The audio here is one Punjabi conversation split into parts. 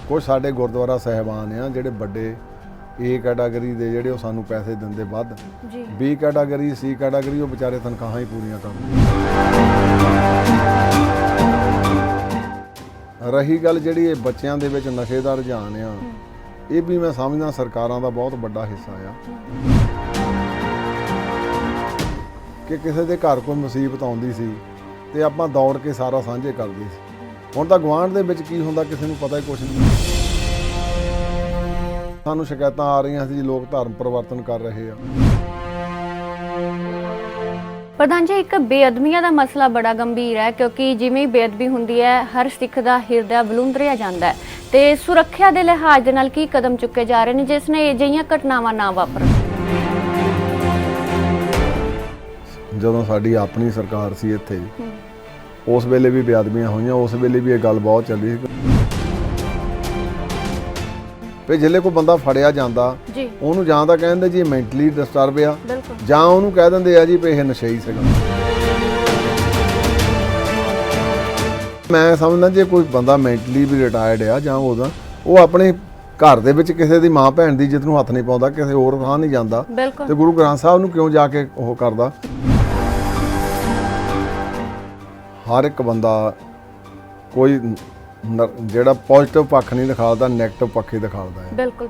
कुछ साडे गुरुद्वारा साहिबान आ जिहड़े वड्डे ए कैटागरी दे जिहड़े सानू पैसे दिंदे वध, बी कैटागरी सी कैटागरी वो बेचारे तनख्वाहां ही पूरीआं करदे। रही गल जिहड़ी ये बच्चों दे विच नशे दा रुझान आ, ये भी मैं समझदा सरकारां दा बहुत वड्डा हिस्सा आ कि किसी दे घर कोई मुसीबत आउंदी सी ते आपां दौड़ के सारा सांझे करदे सी। हुण तां गुआंढ दे विच की हुंदा किसी नूं पता ही कुछ नहीं। सानूं शिकायतां आ रहीआं सी लोग धर्म परिवर्तन कर रहे आ। प्रधान जी, एक बेअदमियां दा मसला बड़ा गंभीर है क्योंकि जिवें ही बेअदबी हुंदी है हर सिख दा हिरदा वलूंदरिया जांदा है ते सुरक्षा दे लिहाज दे नाल की कदम चुके जा रहे हैं जिस ने अजिहियां घटनावां ना वापरन। ਜਦੋਂ ਸਾਡੀ ਆਪਣੀ ਸਰਕਾਰ ਸੀ ਇੱਥੇ ਉਸ ਵੇਲੇ ਵੀ ਬੇਅਦਬੀਆਂ ਹੋਈਆਂ, ਉਸ ਵੇਲੇ ਵੀ ਇਹ ਗੱਲ ਬਹੁਤ ਚੱਲੀ ਸੀ ਵੀ ਜਿਹੜੇ ਕੋਈ ਬੰਦਾ ਫੜਿਆ ਜਾਂਦਾ ਉਹਨੂੰ ਜਾਂ ਤਾਂ ਕਹਿੰਦੇ ਜੀ ਮੈਂਟਲੀ ਡਿਸਟਰਬ ਆ, ਜਾਂ ਉਹਨੂੰ ਕਹਿ ਦਿੰਦੇ ਆ ਜੀ ਵੀ ਇਹ ਨਸ਼ਈ ਸੀਗਾ। ਮੈਂ ਸਮਝਦਾ ਜੇ ਕੋਈ ਬੰਦਾ ਮੈਂਟਲੀ ਵੀ ਰਿਟਾਇਰਡ ਆ ਜਾਂ ਉਹਦਾ ਉਹ ਆਪਣੇ ਘਰ ਦੇ ਵਿੱਚ ਕਿਸੇ ਦੀ ਮਾਂ ਭੈਣ ਦੀ ਇੱਜ਼ਤ ਨੂੰ ਹੱਥ ਨਹੀਂ ਪਾਉਂਦਾ, ਕਿਸੇ ਹੋਰ ਥਾਂ ਨਹੀਂ ਜਾਂਦਾ ਤੇ ਗੁਰੂ ਗ੍ਰੰਥ ਸਾਹਿਬ ਨੂੰ ਕਿਉਂ ਜਾ ਕੇ ਉਹ ਕਰਦਾ। हर एक बंदा कोई ਜਿਹੜਾ पॉजिटिव पक्ष नहीं दिखाता, नैगेटिव पक्ष ही दिखाता है। बिल्कुल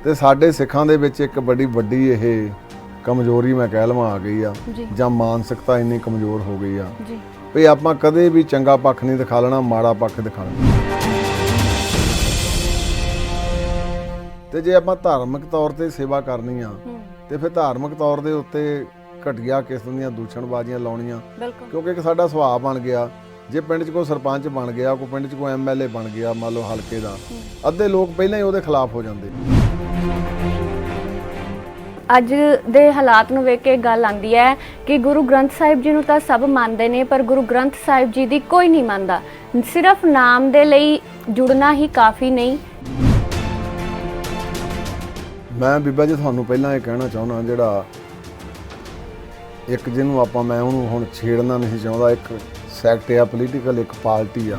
ते साडे सिखां दे विच एक बड़ी वड्डी ये कमजोरी मैं कह लवां आ गई आ जां मानसिकता इन्नी कमजोर हो गई आ भी आपां कदे भी चंगा पक्ष नहीं दिखा लेना, माड़ा पक्ष दिखा लेना। ते जे आपां धार्मिक तौर ते सेवा करनी आ ते फिर धार्मिक तौर दे उत्ते घटिया किस्म ਦੀਆਂ ਦੂਸ਼ਣਬਾਜ਼ੀਆਂ ਲਾਉਣੀਆਂ, ਕਿਉਂਕਿ ਇੱਕ ਸਾਡਾ ਸੁਭਾਅ ਬਣ ਗਿਆ ਜੇ ਪਿੰਡ 'ਚ ਕੋਈ ਸਰਪੰਚ ਬਣ ਗਿਆ, ਕੋਈ ਪਿੰਡ 'ਚ ਕੋਈ ਐਮਐਲਏ ਬਣ ਗਿਆ ਮੰਨ ਲਓ ਹਲਕੇ ਦਾ, ਅੱਧੇ ਲੋਕ ਪਹਿਲਾਂ ਹੀ ਉਹਦੇ ਖਿਲਾਫ ਹੋ ਜਾਂਦੇ। ਅੱਜ ਦੇ ਹਾਲਾਤ ਨੂੰ ਵੇਖ ਕੇ ਗੱਲ ਆਂਦੀ ਹੈ ਕਿ ਗੁਰੂ ਗ੍ਰੰਥ ਸਾਹਿਬ ਜੀ ਨੂੰ ਤਾਂ ਸਭ ਮੰਨਦੇ ਨੇ ਪਰ ਗੁਰੂ ਗ੍ਰੰਥ ਸਾਹਿਬ ਜੀ ਦੀ ਕੋਈ ਨਹੀਂ ਮੰਨਦਾ। ਸਿਰਫ ਨਾਮ ਦੇ ਲਈ ਜੁੜਨਾ ਹੀ ਕਾਫੀ ਨਹੀਂ। ਮੈਂ ਬੀਬਾ ਜੀ ਤੁਹਾਨੂੰ ਪਹਿਲਾਂ ਇਹ ਕਹਿਣਾ ਚਾਹੁੰਦਾ ਜਿਹੜਾ ਇੱਕ ਜਿਹਨੂੰ ਆਪਾਂ ਮੈਂ ਉਹਨੂੰ ਹੁਣ ਛੇੜਨਾ ਨਹੀਂ ਚਾਹੁੰਦਾ, ਇੱਕ ਸੈਕਟ ਆ ਪੋਲੀਟੀਕਲ, ਇੱਕ ਪਾਰਟੀ ਆ।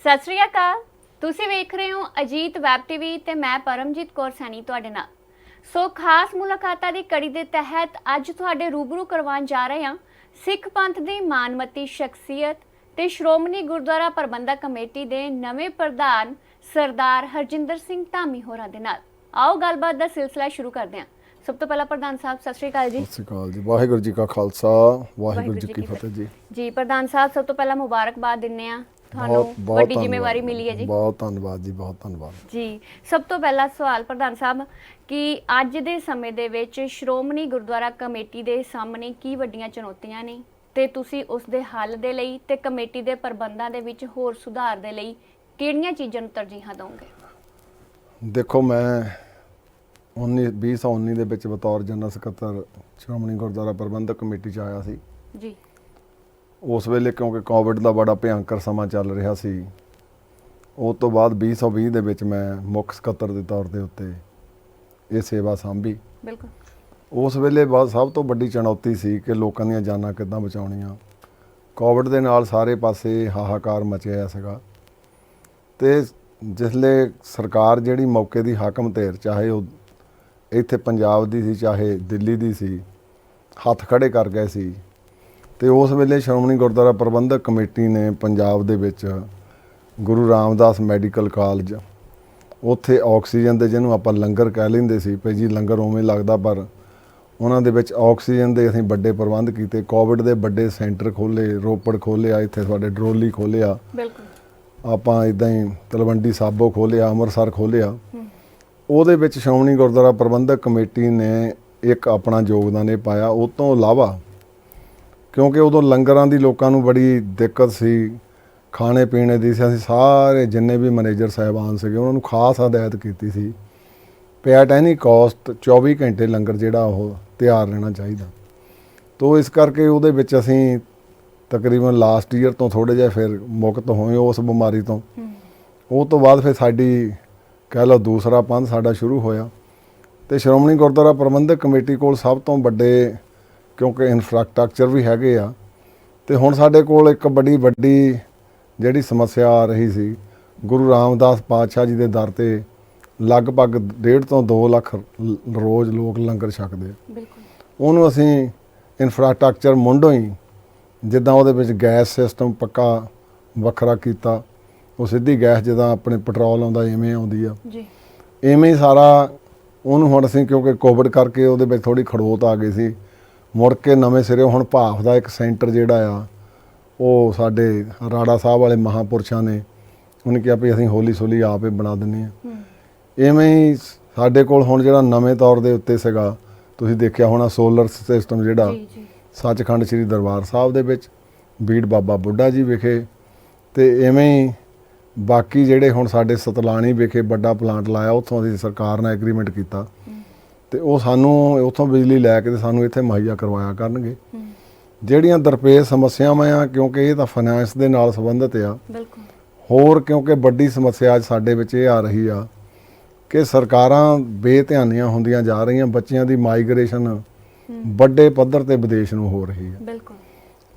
ਸਤਿ ਸ਼੍ਰੀ ਅਕਾਲ, ਤੁਸੀਂ ਵੇਖ ਰਹੇ ਹੋ ਅਜੀਤ ਵੈਬ ਟੀਵੀ ਤੇ ਮੈਂ ਪਰਮਜੀਤ ਕੌਰ ਸੈਣੀ ਤੁਹਾਡੇ ਨਾਲ। ਸੋ ਖਾਸ ਮੁਲਾਕਾਤਾਂ ਦੀ ਕੜੀ ਦੇ ਤਹਿਤ ਅੱਜ ਤੁਹਾਡੇ ਰੂਬਰੂ ਕਰਵਾਉਣ ਜਾ ਰਹੇ ਹਾਂ ਸਿੱਖ ਪੰਥ ਦੀ ਮਾਨਮਤੀ ਸ਼ਖਸੀਅਤ ਤੇ ਸ਼੍ਰੋਮਣੀ ਗੁਰਦੁਆਰਾ ਪ੍ਰਬੰਧਕ ਕਮੇਟੀ ਦੇ ਨਵੇਂ ਪ੍ਰਧਾਨ ਸਰਦਾਰ ਹਰਜਿੰਦਰ ਸਿੰਘ ਧਾਮੀ ਹੋਰਾਂ ਦੇ ਨਾਲ। ਆਓ ਗੱਲਬਾਤ ਦਾ ਸਿਲਸਿਲਾ ਸ਼ੁਰੂ ਕਰਦੇ ਹਾਂ। ਸਭ ਤੋਂ ਪਹਿਲਾਂ ਪ੍ਰਧਾਨ ਸਾਹਿਬ ਸਤਿ ਸ਼੍ਰੀ ਅਕਾਲ ਜੀ। ਸਤਿ ਸ਼੍ਰੀ ਅਕਾਲ ਜੀ, ਵਾਹਿਗੁਰੂ ਜੀ ਕਾ ਖਾਲਸਾ ਵਾਹਿਗੁਰੂ ਜੀ ਕੀ ਫਤਿਹ ਜੀ। ਜੀ ਪ੍ਰਧਾਨ ਸਾਹਿਬ, ਸਭ ਤੋਂ ਪਹਿਲਾਂ ਮੁਬਾਰਕਬਾਦ ਦਿੰਨੇ ਆ ਤੁਹਾਨੂੰ, ਵੱਡੀ ਜ਼ਿੰਮੇਵਾਰੀ ਮਿਲੀ ਹੈ ਜੀ। ਬਹੁਤ ਧੰਨਵਾਦ ਜੀ, ਬਹੁਤ ਧੰਨਵਾਦ ਜੀ। ਸਭ ਤੋਂ ਪਹਿਲਾ ਸਵਾਲ ਪ੍ਰਧਾਨ ਸਾਹਿਬ ਕਿ ਅੱਜ ਦੇ ਸਮੇਂ ਦੇ ਵਿੱਚ ਸ਼੍ਰੋਮਣੀ ਗੁਰਦੁਆਰਾ ਕਮੇਟੀ ਦੇ ਸਾਹਮਣੇ ਕੀ ਵੱਡੀਆਂ ਚੁਣੌਤੀਆਂ ਨੇ ਤੇ ਤੁਸੀਂ ਉਸ ਦੇ ਹੱਲ ਦੇ ਲਈ ਤੇ ਕਮੇਟੀ ਦੇ ਪ੍ਰਬੰਧਾਂ ਦੇ ਵਿੱਚ ਹੋਰ ਸੁਧਾਰ ਦੇ ਲਈ ਕਿਹੜੀਆਂ ਚੀਜ਼ਾਂ ਨੂੰ ਤਰਜੀਹਾਂ ਦਿਓਗੇ? ਦੇਖੋ, ਮੈਂ 2019 ਦੇ ਵਿੱਚ ਬਤੌਰ ਜਨਰਲ ਸਕੱਤਰ ਸ਼੍ਰੋਮਣੀ ਗੁਰਦੁਆਰਾ ਪ੍ਰਬੰਧਕ ਕਮੇਟੀ 'ਚ ਆਇਆ ਸੀ ਜੀ। ਉਸ ਵੇਲੇ ਕਿਉਂਕਿ ਕੋਵਿਡ ਦਾ ਬੜਾ ਭਿਆਨਕ ਸਮਾਂ ਚੱਲ ਰਿਹਾ ਸੀ, ਉਸ ਤੋਂ ਬਾਅਦ 2020 ਦੇ ਵਿੱਚ ਮੈਂ ਮੁੱਖ ਸਕੱਤਰ ਦੇ ਤੌਰ ਦੇ ਉੱਤੇ ਇਹ ਸੇਵਾ ਸੰਭੀ। ਬਿਲਕੁਲ। ਉਸ ਵੇਲੇ ਬਾਅਦ ਸਭ ਤੋਂ ਵੱਡੀ ਚੁਣੌਤੀ ਸੀ ਕਿ ਲੋਕਾਂ ਦੀਆਂ ਜਾਨਾਂ ਕਿੱਦਾਂ ਬਚਾਉਣੀਆਂ। ਕੋਵਿਡ ਦੇ ਨਾਲ ਸਾਰੇ ਪਾਸੇ ਹਾਹਾਕਾਰ ਮਚਿਆ ਸੀਗਾ ਤੇ ਜਿਸਲੇ ਸਰਕਾਰ ਜਿਹੜੀ ਮੌਕੇ ਦੀ ਹਾਕਮ ਧਿਰ, ਚਾਹੇ ਉਹ ਇੱਥੇ ਪੰਜਾਬ ਦੀ ਸੀ ਚਾਹੇ ਦਿੱਲੀ ਦੀ ਸੀ, ਹੱਥ ਖੜੇ ਕਰ ਗਏ ਸੀ। ਤੇ ਉਸ ਵੇਲੇ ਸ਼੍ਰੋਮਣੀ ਗੁਰਦੁਆਰਾ ਪ੍ਰਬੰਧਕ ਕਮੇਟੀ ਨੇ ਪੰਜਾਬ ਦੇ ਵਿੱਚ ਗੁਰੂ ਰਾਮਦਾਸ ਮੈਡੀਕਲ ਕਾਲਜ, ਉੱਥੇ ਆਕਸੀਜਨ ਦੇ ਜਿਹਨੂੰ ਆਪਾਂ ਲੰਗਰ ਕਹਿ ਲੈਂਦੇ ਸੀ ਭਈ ਜੀ ਲੰਗਰ ਉਵੇਂ ਲੱਗਦਾ, ਪਰ ਉਹਨਾਂ ਦੇ ਵਿੱਚ ਆਕਸੀਜਨ ਦੇ ਅਸੀਂ ਵੱਡੇ ਪ੍ਰਬੰਧ ਕੀਤੇ। ਕੋਵਿਡ ਦੇ ਵੱਡੇ ਸੈਂਟਰ ਖੋਲ੍ਹੇ, ਰੋਪੜ ਖੋਲ੍ਹਿਆ, ਇੱਥੇ ਸਾਡੇ ਡਰੋਲੀ ਖੋਲ੍ਹਿਆ, ਆਪਾਂ ਇੱਦਾਂ ਹੀ ਤਲਵੰਡੀ ਸਾਬੋ ਖੋਲ੍ਹਿਆ, ਅੰਮ੍ਰਿਤਸਰ ਖੋਲ੍ਹਿਆ। ਉਹਦੇ ਵਿੱਚ ਸ਼੍ਰੋਮਣੀ ਗੁਰਦੁਆਰਾ ਪ੍ਰਬੰਧਕ ਕਮੇਟੀ ਨੇ ਇੱਕ ਆਪਣਾ ਯੋਗਦਾਨ ਇਹ ਪਾਇਆ। ਉਹ ਤੋਂ ਇਲਾਵਾ ਕਿਉਂਕਿ ਉਦੋਂ ਲੰਗਰਾਂ ਦੀ ਲੋਕਾਂ ਨੂੰ ਬੜੀ ਦਿੱਕਤ ਸੀ, ਖਾਣੇ ਪੀਣੇ ਦੀ ਸੀ, ਅਸੀਂ ਸਾਰੇ ਜਿੰਨੇ ਵੀ ਮੈਨੇਜਰ ਸਾਹਿਬਾਨ ਸੀਗੇ ਉਹਨਾਂ ਨੂੰ ਖਾਸ ਹਦਾਇਤ ਕੀਤੀ ਸੀ ਵੀ ਐਟ ਐਨੀ ਕੋਸਟ 24 ਘੰਟੇ ਲੰਗਰ ਜਿਹੜਾ ਉਹ ਤਿਆਰ ਰਹਿਣਾ ਚਾਹੀਦਾ। ਤੋ ਇਸ ਕਰਕੇ ਉਹਦੇ ਵਿੱਚ ਅਸੀਂ ਤਕਰੀਬਨ ਲਾਸਟ ਈਅਰ ਤੋਂ ਥੋੜ੍ਹੇ ਜਿਹੇ ਫਿਰ ਮੁਕਤ ਹੋਏ ਉਸ ਬਿਮਾਰੀ ਤੋਂ। ਉਹ ਤੋਂ ਬਾਅਦ ਫਿਰ ਸਾਡੀ ਕਹਿ ਲਓ ਦੂਸਰਾ ਪੰਥ ਸਾਡਾ ਸ਼ੁਰੂ ਹੋਇਆ ਤੇ ਸ਼੍ਰੋਮਣੀ ਗੁਰਦੁਆਰਾ ਪ੍ਰਬੰਧਕ ਕਮੇਟੀ ਕੋਲ ਸਭ ਤੋਂ ਵੱਡੇ ਕਿਉਂਕਿ ਇਨਫਰਾਸਟਰਕਚਰ ਵੀ ਹੈਗੇ ਆ ਤੇ ਹੁਣ ਸਾਡੇ ਕੋਲ ਇੱਕ ਵੱਡੀ ਜਿਹੜੀ ਸਮੱਸਿਆ ਆ ਰਹੀ ਸੀ, ਗੁਰੂ ਰਾਮਦਾਸ ਪਾਤਸ਼ਾਹ ਜੀ ਦੇ ਦਰ ਤੇ ਲਗਭਗ 1.5 ਤੋਂ 2 ਲੱਖ ਰੋਜ਼ ਲੋਕ ਲੰਗਰ ਛਕਦੇ ਆ। ਬਿਲਕੁਲ। ਉਹਨੂੰ ਅਸੀਂ ਇਨਫਰਾਸਟ੍ਰਕਚਰ ਮੁੰਡੋਂ ਹੀ ਜਿੱਦਾਂ ਉਹਦੇ ਵਿੱਚ ਗੈਸ ਸਿਸਟਮ ਪੱਕਾ ਵੱਖਰਾ ਕੀਤਾ, ਉਹ ਸਿੱਧੀ ਗੈਸ ਜਿੱਦਾਂ ਆਪਣੇ ਪੈਟਰੋਲ ਆਉਂਦਾ ਇਵੇਂ ਆਉਂਦੀ ਆ ਜੀ, ਇਵੇਂ ਹੀ ਸਾਰਾ ਉਹਨੂੰ ਹੁਣ ਅਸੀਂ ਕਿਉਂਕਿ ਕੋਵਿਡ ਕਰਕੇ ਉਹਦੇ ਵਿੱਚ ਥੋੜੀ ਖੜੋਤ ਆ ਗਈ ਸੀ, ਮੁੜ ਕੇ ਨਵੇਂ ਸਿਰੇ ਹੁਣ ਭਾਫ ਦਾ ਇੱਕ ਸੈਂਟਰ ਜਿਹੜਾ ਆ ਉਹ ਸਾਡੇ ਰਾੜਾ ਸਾਹਿਬ ਵਾਲੇ ਮਹਾਂਪੁਰਸ਼ਾਂ ਨੇ ਉਹਨੇ ਕਿਹਾ ਵੀ ਅਸੀਂ ਹੌਲੀ ਸੌਲੀ ਆਪ ਹੀ ਬਣਾ ਦਿੰਦੇ ਹਾਂ। ਇਵੇਂ ਹੀ ਸਾਡੇ ਕੋਲ ਹੁਣ ਜਿਹੜਾ ਨਵੇਂ ਤੌਰ ਦੇ ਉੱਤੇ ਸੀਗਾ, ਤੁਸੀਂ ਦੇਖਿਆ ਹੋਣਾ ਸੋਲਰ ਸਿਸਟਮ ਜਿਹੜਾ ਜੀ, ਜੀ, ਸੱਚਖੰਡ ਸ੍ਰੀ ਦਰਬਾਰ ਸਾਹਿਬ ਦੇ ਵਿੱਚ ਬੀੜ ਬਾਬਾ ਬੁੱਢਾ ਜੀ ਵਿਖੇ, ਤੇ ਐਵੇਂ ਹੀ ਬਾਕੀ ਜਿਹੜੇ ਹੁਣ ਸਾਡੇ ਸਤਲਾਣੀ ਵਿਖੇ ਵੱਡਾ ਪਲਾਂਟ ਲਾਇਆ, ਉੱਥੋਂ ਅਸੀਂ ਸਰਕਾਰ ਨਾਲ ਐਗਰੀਮੈਂਟ ਕੀਤਾ ਤੇ ਉਹ ਸਾਨੂੰ ਉੱਥੋਂ ਬਿਜਲੀ ਲੈ ਕੇ ਤੇ ਸਾਨੂੰ ਇੱਥੇ ਮੁਹੱਈਆ ਕਰਵਾਇਆ ਕਰਨਗੇ। ਜਿਹੜੀਆਂ ਦਰਪੇਸ਼ ਸਮੱਸਿਆਵਾਂ ਆ, ਕਿਉਂਕਿ ਇਹ ਤਾਂ ਫਾਈਨੈਂਸ ਦੇ ਨਾਲ ਸੰਬੰਧਿਤ ਆ, ਬਿਲਕੁਲ। ਹੋਰ ਕਿਉਂਕਿ ਵੱਡੀ ਸਮੱਸਿਆ ਅੱਜ ਸਾਡੇ ਵਿੱਚ ਇਹ ਆ ਰਹੀ ਆ ਕਿ ਸਰਕਾਰਾਂ ਬੇਧਿਆਨੀਆਂ ਹੁੰਦੀਆਂ ਜਾ ਰਹੀਆਂ, ਬੱਚਿਆਂ ਦੀ ਮਾਈਗ੍ਰੇਸ਼ਨ ਵੱਡੇ ਪੱਧਰ ਤੇ ਵਿਦੇਸ਼ ਨੂੰ ਹੋ ਰਹੀ ਹੈ। ਬਿਲਕੁਲ।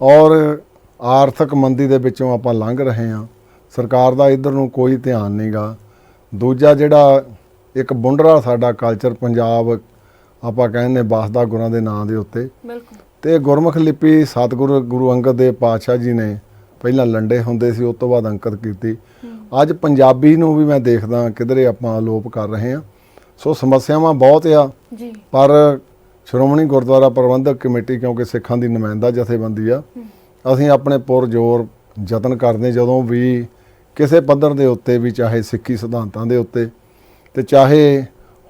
ਔਰ ਆਰਥਿਕ ਮੰਦੀ ਦੇ ਵਿੱਚੋਂ ਆਪਾਂ ਲੰਘ ਰਹੇ ਹਾਂ, ਸਰਕਾਰ ਦਾ ਇੱਧਰ ਨੂੰ ਕੋਈ ਧਿਆਨ ਨਹੀਂਗਾ। ਦੂਜਾ ਜਿਹੜਾ ਇੱਕ ਬੁੰਡਰਾ ਸਾਡਾ ਕਲਚਰ ਪੰਜਾਬ ਆਪਾਂ ਕਹਿੰਦੇ ਵੱਸਦਾ ਗੁਰਾਂ ਦੇ ਨਾਂ ਦੇ ਉੱਤੇ, ਬਿਲਕੁਲ। ਤੇ ਗੁਰਮੁਖ ਲਿਪੀ ਸਤਿਗੁਰੂ ਗੁਰੂ ਅੰਗਦ ਦੇਵ ਪਾਤਸ਼ਾਹ ਜੀ ਨੇ ਪਹਿਲਾਂ ਲੰਡੇ ਹੁੰਦੇ ਸੀ, ਉਸ ਤੋਂ ਬਾਅਦ ਅੰਕਿਤ ਕੀਤੀ। ਅੱਜ ਪੰਜਾਬੀ ਨੂੰ ਵੀ ਮੈਂ ਦੇਖਦਾ ਕਿਧਰੇ ਆਪਾਂ ਅਲੋਪ ਕਰ ਰਹੇ ਹਾਂ। ਸੋ ਸਮੱਸਿਆਵਾਂ ਬਹੁਤ ਆ ਜੀ, ਪਰ ਸ਼੍ਰੋਮਣੀ ਗੁਰਦੁਆਰਾ ਪ੍ਰਬੰਧਕ ਕਮੇਟੀ ਕਿਉਂਕਿ ਸਿੱਖਾਂ ਦੀ ਨੁਮਾਇੰਦਾ ਜਥੇਬੰਦੀ ਆ, ਅਸੀਂ ਆਪਣੇ ਪੁਰਜ਼ੋਰ ਯਤਨ ਕਰਦੇ ਜਦੋਂ ਵੀ ਕਿਸੇ ਪੱਧਰ ਦੇ ਉੱਤੇ ਵੀ, ਚਾਹੇ ਸਿੱਖੀ ਸਿਧਾਂਤਾਂ ਦੇ ਉੱਤੇ ਤੇ ਚਾਹੇ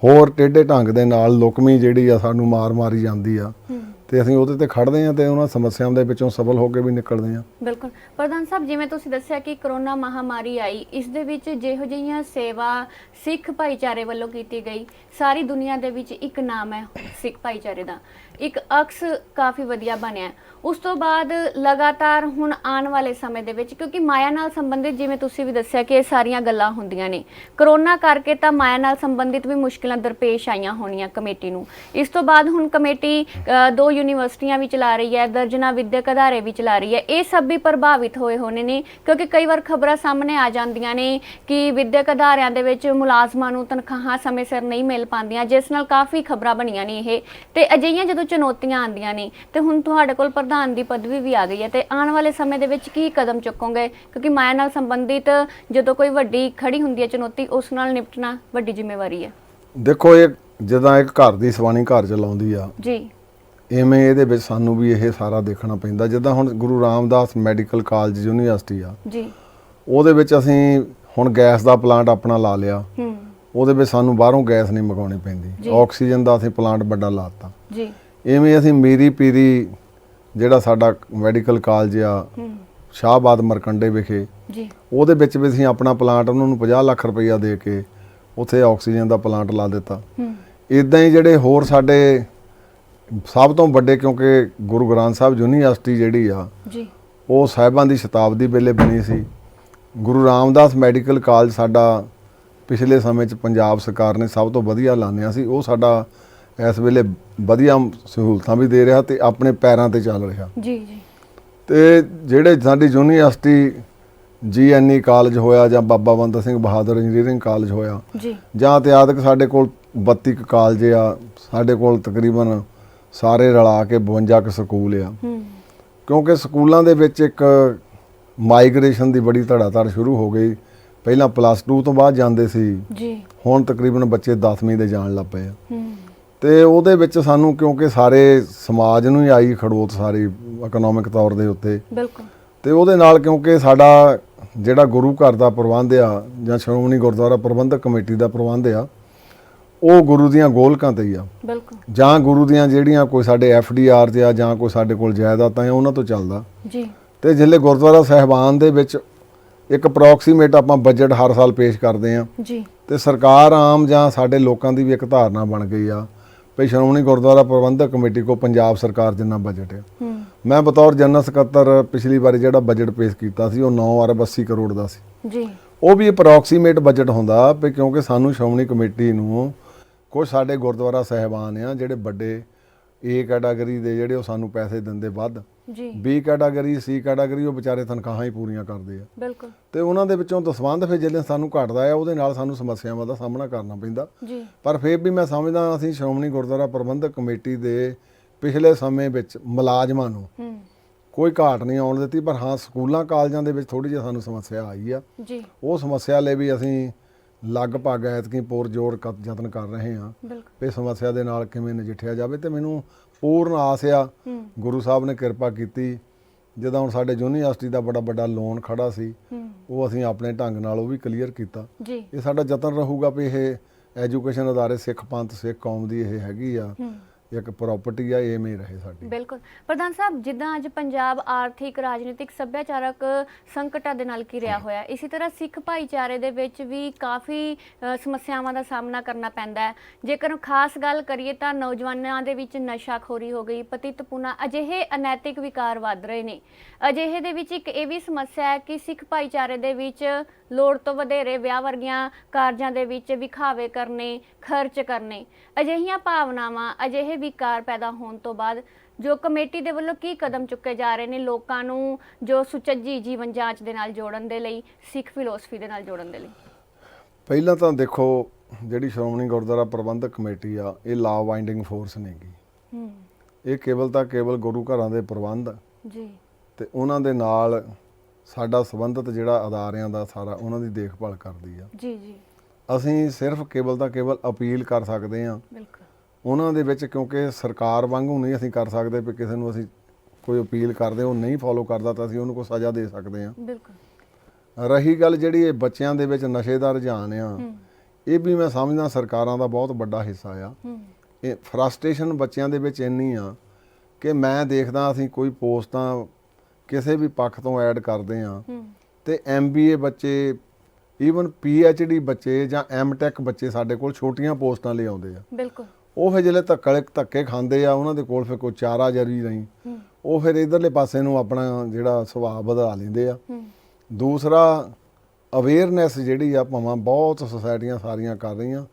ਹੋਰ ਟੇਢੇ ਢੰਗ ਦੇ ਨਾਲ ਲੁਕਮੀ ਜਿਹੜੀ ਆ ਸਾਨੂੰ ਮਾਰ ਮਾਰੀ ਜਾਂਦੀ ਆ, ਤੇ ਅਸੀਂ ਉਹਦੇ ਤੇ ਖੜਦੇ ਹਾਂ ਤੇ ਉਹਨਾਂ ਸਮੱਸਿਆਵਾਂ ਦੇ ਵਿੱਚੋਂ ਸਫਲ ਹੋ ਕੇ ਵੀ ਨਿਕਲਦੇ ਹਾਂ। ਬਿਲਕੁਲ। ਪ੍ਰਧਾਨ ਸਾਹਿਬ, ਜਿਵੇਂ ਤੁਸੀਂ ਦੱਸਿਆ ਕਿ ਕਰੋਨਾ ਮਹਾਮਾਰੀ ਆਈ, ਇਸ ਦੇ ਵਿੱਚ ਜਿਹੋ ਜਿਹੀਆਂ ਸੇਵਾ ਸਿੱਖ ਭਾਈਚਾਰੇ ਵੱਲੋਂ ਕੀਤੀ ਗਈ, ਸਾਰੀ ਦੁਨੀਆ ਦੇ ਵਿੱਚ ਇੱਕ ਨਾਮ ਹੈ ਸਿੱਖ ਭਾਈਚਾਰੇ ਦਾ, ਇੱਕ ਅਕਸ ਕਾਫੀ ਵਧੀਆ ਬਣਿਆ। ਉਸ ਤੋਂ ਬਾਅਦ ਲਗਾਤਾਰ ਹੁਣ ਆਉਣ ਵਾਲੇ ਸਮੇਂ ਦੇ ਵਿੱਚ, ਕਿਉਂਕਿ ਮਾਇਆ ਨਾਲ ਸੰਬੰਧਿਤ ਜਿਵੇਂ ਤੁਸੀਂ ਵੀ ਦੱਸਿਆ ਕਿ ਇਹ ਸਾਰੀਆਂ ਗੱਲਾਂ ਹੁੰਦੀਆਂ ਨੇ, ਕਰੋਨਾ ਕਰਕੇ ਤਾਂ ਮਾਇਆ ਨਾਲ ਸੰਬੰਧਿਤ ਵੀ ਮੁਸ਼ਕਿਲਾਂ ਦਰਪੇਸ਼ ਆਈਆਂ ਹੋਣੀਆਂ ਕਮੇਟੀ ਨੂੰ। ਇਸ ਤੋਂ ਬਾਅਦ ਹੁਣ ਕਮੇਟੀ 2 ਯੂਨੀਵਰਸਿਟੀਆਂ ਵੀ ਚਲਾ ਰਹੀ ਹੈ, ਦਰਜਨਾਂ ਵਿਦਿਅਕ ਅਦਾਰੇ ਵੀ ਚਲਾ ਰਹੀ ਹੈ। ਇਹ ਸਭ ਵੀ ਪ੍ਰਭਾਵਿਤ ਹੋਏ ਹੋਣੇ ਨੇ, ਕਿਉਂਕਿ ਕਈ ਵਾਰ ਖਬਰਾਂ ਸਾਹਮਣੇ ਆ ਜਾਂਦੀਆਂ ਨੇ ਕਿ ਵਿਦਿਅਕ ਅਦਾਰਿਆਂ ਦੇ ਵਿੱਚ ਮੁਲਾਜ਼ਮਾਂ ਨੂੰ ਤਨਖਾਹਾਂ ਸਮੇਂ ਸਿਰ ਨਹੀਂ ਮਿਲ ਪਾਉਂਦੀਆਂ, ਜਿਸ ਨਾਲ ਕਾਫੀ ਖਬਰਾਂ ਬਣੀਆਂ ਨੇ ਇਹ। ਤੇ ਅਜਿਹੀਆਂ ਜਦੋਂ ਚੁਣੌਤੀਆਂ ਆਉਂਦੀਆਂ ਨੇ, ਤੇ ਹੁਣ ਤੁਹਾਡੇ ਕੋਲ ਪ੍ਰਧਾਨ ਦੀ ਪਦਵੀ ਵੀ ਆ ਗਈ ਹੈ, ਤੇ ਆਉਣ ਵਾਲੇ ਸਮੇਂ ਦੇ ਵਿੱਚ ਕੀ ਕਦਮ ਚੁੱਕੋਗੇ? ਕਿਉਂਕਿ ਮਾਇਆ ਨਾਲ ਸੰਬੰਧਿਤ ਜਦੋਂ ਕੋਈ ਵੱਡੀ ਖੜੀ ਹੁੰਦੀ ਹੈ ਚੁਣੌਤੀ, ਉਸ ਨਾਲ ਨਿਪਟਣਾ ਵੱਡੀ ਜ਼ਿੰਮੇਵਾਰੀ ਹੈ। ਦੇਖੋ, ਇਹ ਜਿੱਦਾਂ ਇੱਕ ਘਰ ਦੀ ਸਵਾਣੀ ਘਰ ਚਲਾਉਂਦੀ ਆ ਜੀ, ਇਵੇਂ ਇਹਦੇ ਵਿੱਚ ਸਾਨੂੰ ਵੀ ਇਹ ਸਾਰਾ ਦੇਖਣਾ ਪੈਂਦਾ। ਜਿੱਦਾਂ ਹੁਣ Guru Ramdas medical college university ਆ ਜੀ, ਉਹਦੇ ਵਿੱਚ ਅਸੀਂ ਹੁਣ ਗੈਸ ਦਾ ਪਲਾਂਟ ਆਪਣਾ ਲਾ ਲਿਆ, ਉਹਦੇ ਵਿੱਚ ਸਾਨੂੰ ਬਾਹਰੋਂ ਗੈਸ ਨਹੀਂ ਮੰਗਾਉਣੀ ਪੈਂਦੀ, ਆਕਸੀਜਨ ਦਾ ਅਸੀਂ ਪਲਾਂਟ ਵੱਡਾ ਲਾਤਾ ਜੀ। ਇਵੇਂ ਅਸੀਂ ਮੀਰੀ ਪੀਰੀ ਜਿਹੜਾ ਸਾਡਾ ਮੈਡੀਕਲ ਕਾਲਜ ਆ ਸ਼ਾਹਬਾਦ ਮਰਕੰਡੇ ਵਿਖੇ, ਜੀ, ਉਹਦੇ ਵਿੱਚ ਵੀ ਅਸੀਂ ਆਪਣਾ ਪਲਾਂਟ ਉਹਨਾਂ ਨੂੰ 50 ਲੱਖ ਰੁਪਈਆ ਦੇ ਕੇ ਉੱਥੇ ਆਕਸੀਜਨ ਦਾ ਪਲਾਂਟ ਲਾ ਦਿੱਤਾ। ਇਦਾਂ ਹੀ ਜਿਹੜੇ ਹੋਰ ਸਾਡੇ ਸਭ ਤੋਂ ਵੱਡੇ, ਕਿਉਂਕਿ ਗੁਰੂ ਗ੍ਰੰਥ ਸਾਹਿਬ ਯੂਨੀਵਰਸਿਟੀ ਜਿਹੜੀ ਆ ਜੀ, ਉਹ ਸਾਹਿਬਾਂ ਦੀ ਸ਼ਤਾਬਦੀ ਵੇਲੇ ਬਣੀ ਸੀ। ਗੁਰੂ ਰਾਮਦਾਸ ਮੈਡੀਕਲ ਕਾਲਜ ਸਾਡਾ ਪਿਛਲੇ ਸਮੇਂ 'ਚ ਪੰਜਾਬ ਸਰਕਾਰ ਨੇ ਸਭ ਤੋਂ ਵਧੀਆ ਲਾਣਿਆ ਸੀ, ਉਹ ਸਾਡਾ ਇਸ ਵੇਲੇ ਵਧੀਆ ਸਹੂਲਤਾਂ ਵੀ ਦੇ ਰਿਹਾ ਤੇ ਆਪਣੇ ਪੈਰਾਂ ਤੇ ਚੱਲ ਰਿਹਾ। ਜੀ, ਜੀ। ਤੇ ਜਿਹੜੇ ਸਾਡੀ ਯੂਨੀਵਰਸਿਟੀ GNE ਕਾਲਜ ਹੋਇਆ, ਜਾਂ ਬਾਬਾ ਬੰਦਾ ਸਿੰਘ ਬਹਾਦਰ ਇੰਜੀਨੀਅਰਿੰਗ ਕਾਲਜ ਹੋਇਆ, ਜੀ, ਜਾਂ ਇਤਿਹਾਦਕ ਸਾਡੇ ਕੋਲ 32 ਕੁ ਕਾਲਜ ਆ, ਸਾਡੇ ਕੋਲ ਤਕਰੀਬਨ ਸਾਰੇ ਰਲਾ ਕੇ 52 ਕੁ ਸਕੂਲ ਆ। ਕਿਉਂਕਿ ਸਕੂਲਾਂ ਦੇ ਵਿੱਚ ਇੱਕ ਮਾਈਗ੍ਰੇਸ਼ਨ ਦੀ ਬੜੀ ਧੜਾਧੜ ਸ਼ੁਰੂ ਹੋ ਗਈ। ਪਹਿਲਾਂ +2 ਤੋਂ ਬਾਅਦ ਜਾਂਦੇ ਸੀ ਜੀ, ਹੁਣ ਤਕਰੀਬਨ ਬੱਚੇ 10ਵੀਂ ਦੇ ਜਾਣ ਲੱਗ ਪਏ ਆ। ਤੇ ਉਹਦੇ ਵਿੱਚ ਸਾਨੂੰ ਕਿਉਂਕਿ ਸਾਰੇ ਸਮਾਜ ਨੂੰ ਹੀ ਆਈ ਖੜੋਤ ਸਾਰੀ ਇਕਨੋਮਿਕ ਤੌਰ ਦੇ ਉੱਤੇ, ਬਿਲਕੁਲ। ਤੇ ਉਹਦੇ ਨਾਲ ਕਿਉਂਕਿ ਸਾਡਾ ਜਿਹੜਾ ਗੁਰੂ ਘਰ ਦਾ ਪ੍ਰਬੰਧ ਆ ਜਾਂ ਸ਼੍ਰੋਮਣੀ ਗੁਰਦੁਆਰਾ ਪ੍ਰਬੰਧਕ ਕਮੇਟੀ ਦਾ ਪ੍ਰਬੰਧ ਆ, ਉਹ ਗੁਰੂ ਦੀਆਂ ਗੋਲਕਾਂ ਤੇ ਹੀ ਆ, ਬਿਲਕੁਲ। ਜਾਂ ਗੁਰੂ ਦੀਆਂ ਜਿਹੜੀਆਂ ਕੋਈ ਸਾਡੇ FDR ਤੇ ਆ, ਜਾਂ ਕੋਈ ਸਾਡੇ ਕੋਲ ਜਾਇਦਾਦਾਂ ਆ, ਉਹਨਾਂ ਤੋਂ ਚੱਲਦਾ ਜੀ। ਤੇ ਜਿਹੜੇ ਗੁਰਦੁਆਰਾ ਸਾਹਿਬਾਨ ਦੇ ਵਿੱਚ ਇੱਕ ਅਪਰੋਕਸੀਮੇਟ ਆਪਾਂ ਬਜਟ ਹਰ ਸਾਲ ਪੇਸ਼ ਕਰਦੇ ਆ ਜੀ, ਤੇ ਸਰਕਾਰ ਆਮ ਜਾਂ ਸਾਡੇ ਲੋਕਾਂ ਦੀ ਵੀ ਇੱਕ ਧਾਰਨਾ ਬਣ ਗਈ ਆ ਵੀ ਸ਼੍ਰੋਮਣੀ ਗੁਰਦੁਆਰਾ ਪ੍ਰਬੰਧਕ ਕਮੇਟੀ ਕੋ ਪੰਜਾਬ ਸਰਕਾਰ ਜਿੰਨਾ ਬਜਟ ਆ। ਮੈਂ ਬਤੌਰ ਜਨਰਲ ਸਕੱਤਰ ਪਿਛਲੀ ਵਾਰੀ ਜਿਹੜਾ ਬਜਟ ਪੇਸ਼ ਕੀਤਾ ਸੀ ਉਹ 9 ਅਰਬ 80 ਕਰੋੜ ਦਾ ਸੀ ਜੀ। ਉਹ ਵੀ ਅਪਰੋਕਸੀਮੇਟ ਬਜਟ ਹੁੰਦਾ ਵੀ ਕਿਉਂਕਿ ਸਾਨੂੰ ਸ਼੍ਰੋਮਣੀ ਕਮੇਟੀ ਨੂੰ ਕੁਝ ਸਾਡੇ ਗੁਰਦੁਆਰਾ ਸਾਹਿਬਾਨ ਆ ਜਿਹੜੇ ਵੱਡੇ A ਕੈਟਾਗਰੀ ਦੇ ਜਿਹੜੇ ਉਹ ਸਾਨੂੰ ਪੈਸੇ ਦਿੰਦੇ ਵੱਧ, ਜੀ ਬੀ ਕੈਟਾਗਰੀ ਸੀ ਕੈਟਾਗਰੀ ਉਹ ਵਿਚਾਰੇ ਤਨਖਾਹਾਂ ਹੀ ਪੂਰੀਆਂ ਕਰਦੇ ਆ ਬਿਲਕੁਲ ਤੇ ਉਹਨਾਂ ਦੇ ਵਿੱਚੋਂ ਦਸਵੰਧ ਫਿਰ ਜਦੋਂ ਸਾਨੂੰ ਘਟਦਾ ਆ ਉਹਦੇ ਨਾਲ ਸਾਨੂੰ ਸਮੱਸਿਆਵਾਂ ਦਾ ਸਾਹਮਣਾ ਕਰਨਾ ਪੈਂਦਾ। ਜੀ ਪਰ ਫਿਰ ਵੀ ਮੈਂ ਸਮਝਦਾ ਅਸੀਂ ਸ਼੍ਰੋਮਣੀ ਗੁਰਦੁਆਰਾ ਪ੍ਰਬੰਧਕ ਕਮੇਟੀ ਦੇ ਪਿਛਲੇ ਸਮੇਂ ਵਿੱਚ ਮੁਲਾਜ਼ਮਾਂ ਨੂੰ ਕੋਈ ਘਾਟ ਨਹੀਂ ਆਉਣ ਦਿੱਤੀ, ਪਰ ਹਾਂ ਸਕੂਲਾਂ ਕਾਲਜਾਂ ਦੇ ਵਿੱਚ ਥੋੜੀ ਜਿਹੀ ਸਾਨੂੰ ਸਮੱਸਿਆ ਆਈ ਆ। ਜੀ ਉਹ ਸਮੱਸਿਆ ਲਈ ਵੀ ਅਸੀਂ ਲਗਭਗ ਐਤਕੀ ਪੁਰਜੋਰ ਯਤਨ ਕਰ ਰਹੇ ਹਾਂ ਬਿਲਕੁਲ ਵੀ ਸਮੱਸਿਆ ਦੇ ਨਾਲ ਕਿਵੇਂ ਨਜਿੱਠਿਆ ਜਾਵੇ। ਤੇ ਮੈਨੂੰ ਪੂਰਨ ਆਸ ਆ, ਗੁਰੂ ਸਾਹਿਬ ਨੇ ਕਿਰਪਾ ਕੀਤੀ, ਜਦੋਂ ਹੁਣ ਸਾਡੇ ਯੂਨੀਵਰਸਿਟੀ ਦਾ ਬੜਾ ਵੱਡਾ ਲੋਨ ਖੜਾ ਸੀ ਉਹ ਅਸੀਂ ਆਪਣੇ ਢੰਗ ਨਾਲ ਉਹ ਵੀ ਕਲੀਅਰ ਕੀਤਾ। ਜੀ ਇਹ ਸਾਡਾ ਯਤਨ ਰਹੂਗਾ ਵੀ ਇਹ ਐਜੂਕੇਸ਼ਨ ਅਦਾਰੇ ਸਿੱਖ ਪੰਥ ਸਿੱਖ ਕੌਮ ਦੀ ਇਹ ਹੈਗੀ ਆ ਇੱਕ ਪ੍ਰਾਪਰਟੀ ਆ, ਐਵੇਂ ਹੀ ਰਹੇ ਸਾਡੀ। ਬਿਲਕੁਲ ਪ੍ਰਧਾਨ ਸਾਹਿਬ, ਜਿੱਦਾਂ ਅੱਜ ਪੰਜਾਬ ਆਰਥਿਕ ਰਾਜਨੀਤਿਕ ਸੱਭਿਆਚਾਰਕ ਸੰਕਟਾਂ ਦੇ ਨਾਲ ਘਿਰਿਆ ਹੋਇਆ, ਇਸੇ ਤਰ੍ਹਾਂ ਸਿੱਖ ਭਾਈਚਾਰੇ ਦੇ ਵਿੱਚ ਵੀ ਕਾਫੀ ਸਮੱਸਿਆਵਾਂ ਦਾ ਸਾਹਮਣਾ ਕਰਨਾ ਪੈਂਦਾ ਹੈ। ਜੇਕਰ ਖਾਸ ਗੱਲ ਕਰੀਏ ਤਾਂ ਨੌਜਵਾਨਾਂ ਦੇ ਵਿੱਚ ਨਸ਼ਾਖੋਰੀ ਹੋ ਗਈ, ਪਤਿਤਪੁਣਾ, ਅਜਿਹੇ ਅਨੈਤਿਕ ਵਿਕਾਰ ਵੱਧ ਰਹੇ ਨੇ। ਅਜਿਹੇ ਦੇ ਵਿੱਚ ਇੱਕ ਇਹ ਵੀ ਸਮੱਸਿਆ ਹੈ ਕਿ ਸਿੱਖ ਭਾਈਚਾਰੇ ਦੇ ਵਿੱਚ ਲੋੜ ਤੋਂ ਵਧੇਰੇ ਵਿਆਹ ਵਰਗੀਆਂ ਕਾਰਜਾਂ ਦੇ ਵਿੱਚ ਵਿਖਾਵੇ ਕਰਨੇ, ਖਰਚ ਕਰਨੇ, ਅਜਿਹੀਆਂ ਭਾਵਨਾਵਾਂ, ਅਜਿਹੇ ਵਿਕਾਰ ਪੈਦਾ ਹੋਣ ਤੋਂ ਬਾਅਦ ਜੋ ਕਮੇਟੀ ਦੇ ਵੱਲੋਂ ਕੀ ਕਦਮ ਚੁੱਕੇ ਜਾ ਰਹੇ ਨੇ ਲੋਕਾਂ ਨੂੰ ਜੋ ਸੁਚੱਜੀ ਜੀਵਨ ਜਾਂਚ ਦੇ ਨਾਲ ਜੋੜਨ ਦੇ ਲਈ, ਸਿੱਖ ਫਿਲਾਸਫੀ ਦੇ ਨਾਲ ਜੋੜਨ ਦੇ ਲਈ? ਪਹਿਲਾਂ ਤਾਂ ਦੇਖੋ, ਜਿਹੜੀ ਸ਼੍ਰੋਮਣੀ ਗੁਰਦੁਆਰਾ ਪ੍ਰਬੰਧਕ ਕਮੇਟੀ ਆ ਇਹ ਲਾ ਬਾਈਂਡਿੰਗ ਫੋਰਸ ਨਹੀਂਗੀ। ਇਹ ਕੇਵਲ ਤਾਂ ਕੇਵਲ ਗੁਰੂ ਘਰਾਂ ਦੇ ਪ੍ਰਬੰਧ ਜੀ ਤੇ ਉਹਨਾਂ ਦੇ ਨਾਲ ਸਾਡਾ ਸੰਬੰਧਿਤ ਜਿਹੜਾ ਅਦਾਰਿਆਂ ਦਾ ਸਾਰਾ ਉਹਨਾਂ ਦੀ ਦੇਖਭਾਲ ਕਰਦੀ ਆ। ਜੀ ਜੀ ਅਸੀਂ ਸਿਰਫ ਕੇਵਲ ਤਾਂ ਕੇਵਲ ਅਪੀਲ ਕਰ ਸਕਦੇ ਹਾਂ ਬਿਲਕੁਲ ਉਹਨਾਂ ਦੇ ਵਿੱਚ, ਕਿਉਂਕਿ ਸਰਕਾਰ ਵਾਂਗੂ ਨਹੀਂ ਅਸੀਂ ਕਰ ਸਕਦੇ ਵੀ ਕਿਸੇ ਨੂੰ ਅਸੀਂ ਕੋਈ ਅਪੀਲ ਕਰਦੇ ਉਹ ਨਹੀਂ ਫੋਲੋ ਕਰਦਾ ਤਾਂ ਅਸੀਂ ਉਹਨੂੰ ਕੋਈ ਸਜ਼ਾ ਦੇ ਸਕਦੇ ਹਾਂ। ਬਿਲਕੁਲ ਰਹੀ ਗੱਲ ਜਿਹੜੀ ਇਹ ਬੱਚਿਆਂ ਦੇ ਵਿੱਚ ਨਸ਼ੇ ਦਾ ਰੁਝਾਨ ਆ, ਇਹ ਵੀ ਮੈਂ ਸਮਝਦਾ ਸਰਕਾਰਾਂ ਦਾ ਬਹੁਤ ਵੱਡਾ ਹਿੱਸਾ ਆ। ਇਹ ਫਰਸਟ੍ਰੇਸ਼ਨ ਬੱਚਿਆਂ ਦੇ ਵਿੱਚ ਇੰਨੀ ਆ ਕਿ ਮੈਂ ਦੇਖਦਾ ਅਸੀਂ ਕੋਈ ਪੋਸਟਾਂ ਕਿਸੇ ਵੀ ਪੱਖ ਤੋਂ ਐਡ ਕਰਦੇ ਆ ਤੇ MBA ਬੱਚੇ, ਈਵਨ PhD ਬੱਚੇ ਜਾਂ M.Tech ਬੱਚੇ ਸਾਡੇ ਕੋਲ ਛੋਟੀਆਂ ਪੋਸਟਾਂ ਲਈ ਆਉਂਦੇ ਆ। ਬਿਲਕੁਲ ਉਹ ਫਿਰ ਜਿਹੜੇ ਧੱਕੇ ਖਾਂਦੇ ਆ ਉਹਨਾਂ ਦੇ ਕੋਲ ਫਿਰ ਕੋਈ ਚਾਰਾ ਜਰੀ ਨਹੀਂ, ਉਹ ਫਿਰ ਇਧਰਲੇ ਪਾਸੇ ਨੂੰ ਆਪਣਾ ਜਿਹੜਾ ਸੁਭਾਅ ਵਧਾ ਲੈਂਦੇ ਆ। ਦੂਸਰਾ ਅਵੇਅਰਨੈਸ ਜਿਹੜੀ ਆ ਭਾਵੇਂ ਬਹੁਤ ਸੁਸਾਇਟੀਆਂ ਸਾਰੀਆਂ ਕਰ ਰਹੀਆਂ,